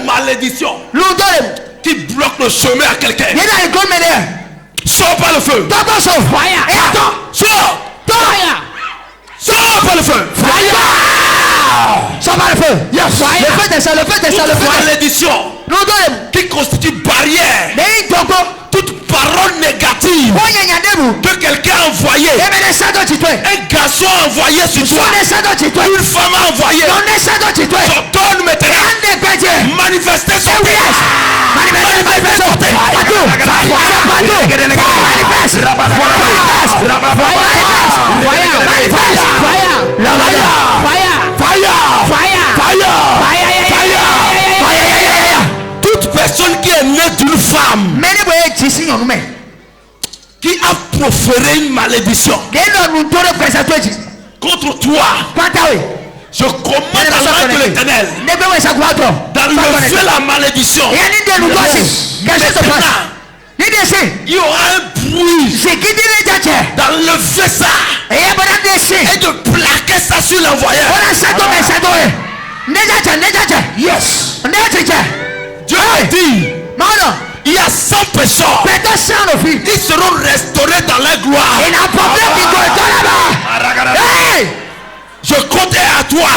malédiction qui bloque le chemin à quelqu'un. Sors par le feu. Sors par le feu. Sors par le feu. Yes. Le feu descend, le feu descend, le feu. Malédiction qui constitue barrière. Toute parole négative que quelqu'un a envoyé, un garçon a envoyé sur toi, une femme a envoyé, j'ordonne maintenant manifester son toute personne qui est née d'une femme qui a proféré une malédiction contre toi, je commande à l'ordre de l'Éternel d'enlever la malédiction. Il y aura un bruit d'enlever ça et de plaquer ça sur l'envoyeur. Yes. Dieu a dit, il y a 100 pécheurs, ils seront restaurés dans la gloire. Je compte à toi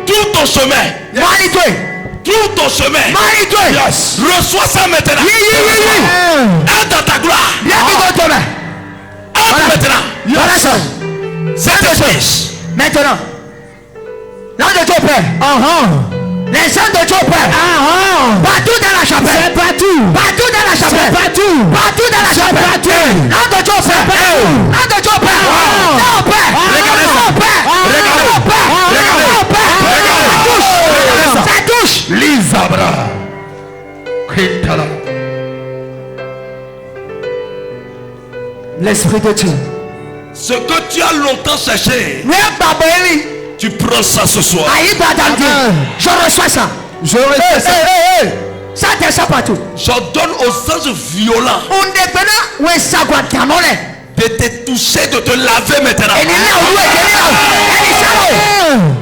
tout ton chemin. Tout ton chemin. Yes. Reçois ça maintenant. Entre dans ta gloire. Entre maintenant. C'est esprit. Maintenant, l'âme de ton Père. Les gens de ton Père. Partout dans la chapelle. Partout dans la chapelle. Partout dans la chapelle. L'âme de ton Père. L'âme de ton Père. Ton Père. Regardez ça. Ça touche. Lisabra. L'Esprit de Dieu. Ce que tu as longtemps cherché, tu prends ça ce soir. Je reçois ça. Je reçois ça. Ça descend partout. J'ordonne aux anges violents de te toucher, de te laver maintenant.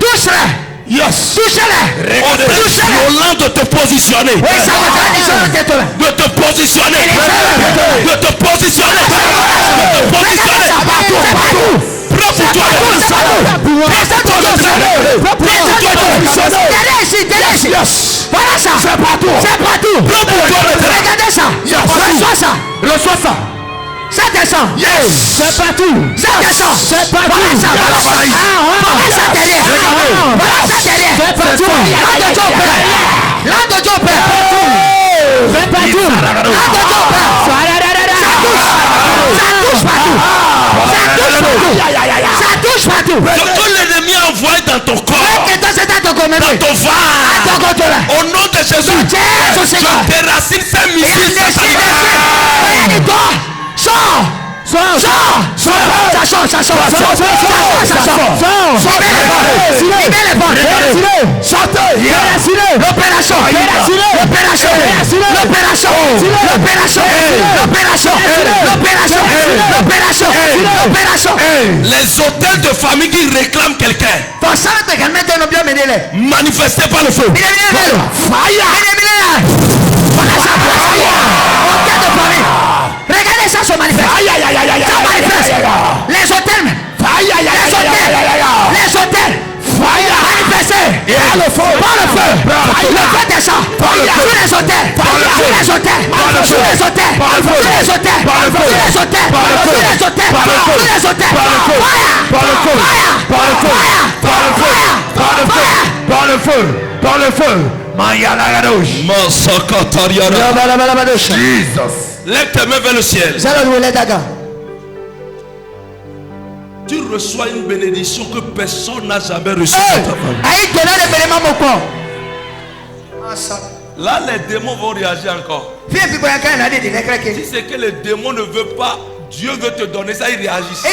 Touche-le. Yes. Touche-le. Violent de te positionner. De te positionner. De te positionner. Prends pour toi. Voilà ça. C'est partout. Prends pour toi. Regardez ça. Reçois ça. Ça descend. Yes. C'est partout. Ça descend. C'est partout. Voilà ça. Voilà ça derrière. Voilà ça derrière. C'est partout. L'âme de Dieu Père. C'est partout. L'âme de Dieu Père. Ça touche partout. Ce que l'ennemi a envoyé dans ton corps, dans ton ventre, au nom de Jésus, je déracine ces missiles sataniques. Les hôtels de famille qui réclament quelqu'un, manifestés par le feu. Regardez ça se manifeste. Ça manifeste. Les hôtels. Les hôtels. Manifestés. Par le feu. Le feu descend. Sur les hôtels. Sur les hôtels. Sur les hôtels. Sur les hôtels. Sur les hôtels. Sur les hôtels. Sur les hôtels. Par le feu. Jesus. Lève tes mains vers le ciel. Tu reçois une bénédiction que personne n'a jamais reçue. Là, les démons vont réagir encore. Si c'est que les démons ne veulent pas, Dieu veut te donner ça, ils réagissent.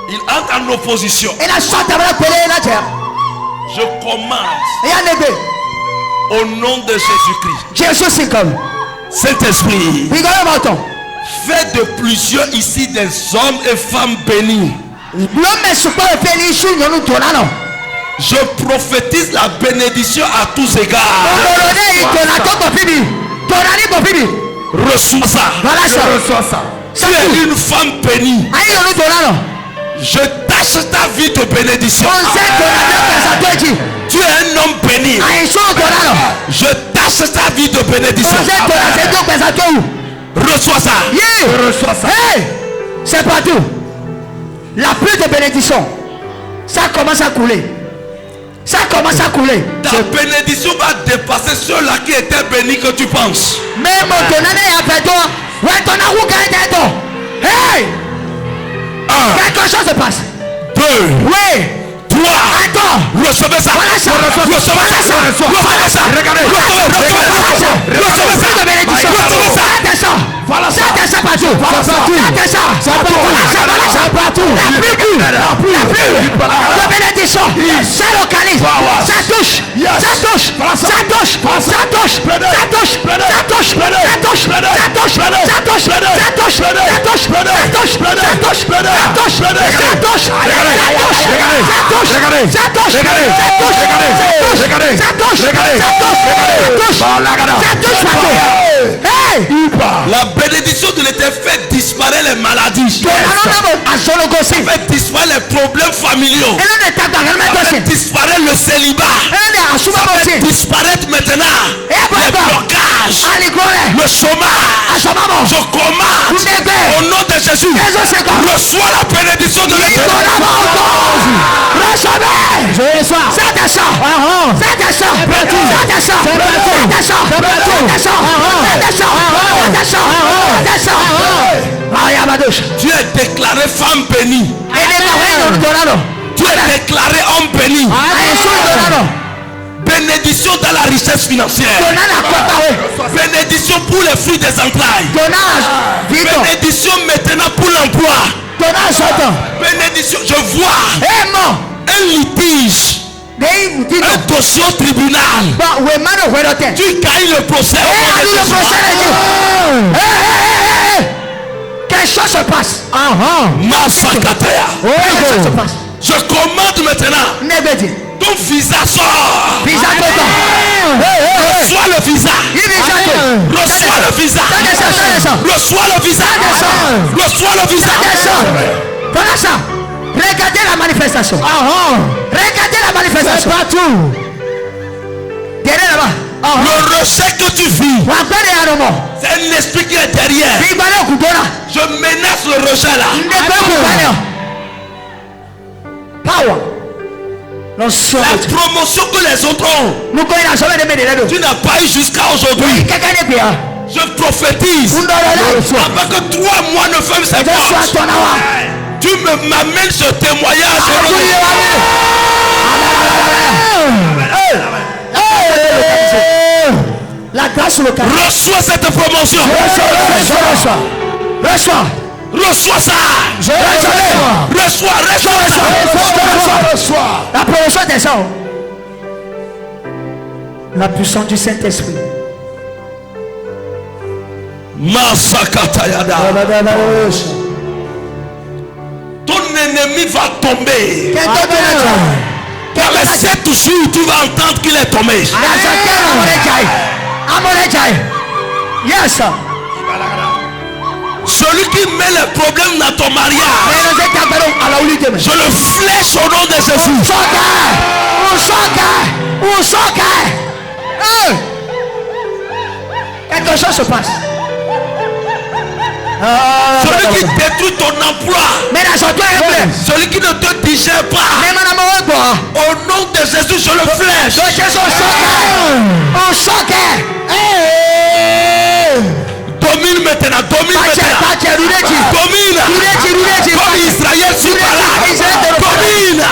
Il entre en opposition. Je commande au nom de Jésus-Christ. Saint-Esprit, fais de plusieurs ici des hommes et femmes bénis. Je prophétise la bénédiction à tous égards. Reçois ça. Reçois ça. Tu es une femme bénie. Je tâche ta vie de bénédiction. Tu es un homme béni. Je tâche ta vie de bénédiction. Reçois ça. Reçois ça. C'est pas tout. La pluie de bénédiction, ça commence à couler. Ça commence à couler. Ta bénédiction va dépasser ceux-là qui étaient bénis que tu penses. Même ton année après toi, hey! Quelque chose se passe. 2. Oui. 3. Recevez ça. Voilà ça. Recevez ça. Recevez ça. Regardez. Recevez ça. De bénédiction. Recevez ça. Voilà ça. Ça partout. Ça partout. La pluie de bénédiction. Ça localise. Ça touche. Ça touche. Ça touche. Ça touche. Ça touche. Ça touche. Ça touche. Ça touche. Ça touche. Ça touche. Ça touche. Ça touche. Ça touche. Ça touche. La bénédiction de l'Éternel fait disparaître les maladies. Fait disparaître les problèmes familiaux. Fait disparaître le célibat. Fait disparaître maintenant les blocages, le chômage. Je commande au nom de Jésus. Reçois la bénédiction de l'Éternel. Recevez. Je reçois. Ça descend. Ça descend. Ça descend. Ça descend. Tu es déclaré femme bénie. Tu es déclaré homme béni. Bénédiction dans la richesse financière. Bénédiction pour les fruits des entrailles. Bénédiction maintenant pour l'emploi. Bénédiction, je vois un litige, un dossier au tribunal. Tu gagnes le procès. Quelque chose se passe. Je commande maintenant. Ton visa sort. Reçois le visa. Reçois le visa. Reçois le visa. Reçois le visa. Voilà ça. Regardez la manifestation. Regardez la manifestation. Partout. Derrière là-bas. Le rejet que tu vis, c'est un esprit qui est derrière. Je menace le rejet là. Power. La promotion que les autres ont, tu n'as pas eu jusqu'à aujourd'hui. Je prophétise. Avant que 3 mois ne ferment ses portes, tu m'amènes ce témoignage. La grâce locale. Reçois cette promotion. Reçois. Reçois ça. Reçois. La promotion descend. La puissance du Saint-Esprit. Masakatayada. Ton ennemi va tomber. Dans les 7 jours, tu vas entendre qu'il est tombé. Yes. Celui qui met les problèmes dans ton mariage, je le flèche au nom de Jésus. Quelque chose se passe. Celui qui détruit ton emploi, celui qui ne te digère pas, au nom de Jésus, je le flèche. Domine maintenant, domine. Comme Israël sur domine.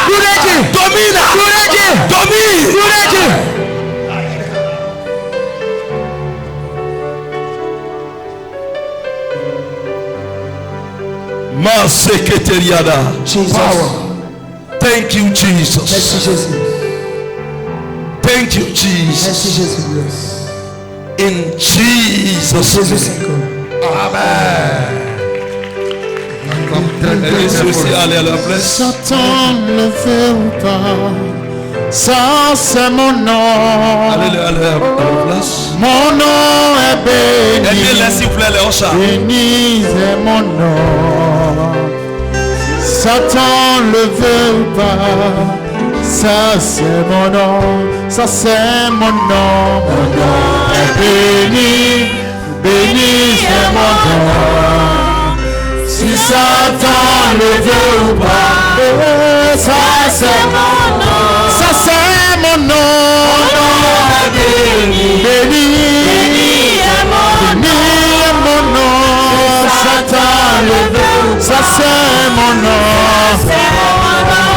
Maseketeliada. Thank you, Jesus. Thank you, Jesus. In Jesus' name. Amen. Allez à la place. Satan ne veut pas Ça c'est mon nom. Allez à leur place. Mon nom est béni. Aidez-les s'il vous plaît, les Ocha. Béni est mon nom. Satan le veut pas. Ça c'est mon nom. Ça c'est mon nom. Mon nom est béni. Béni est mon nom. Si Satan le veut ou pas, ça c'est mon nom. Ça c'est mon nom. Mon nom est béni. Béni est mon nom. Satan le veut. Ça c'est mon nom.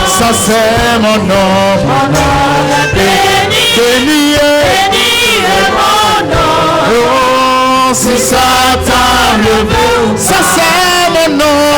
Ça c'est mon nom. Mon nom est béni. Béni est mon nom. Oh, si Satan le veut. Ça c'est mon nom.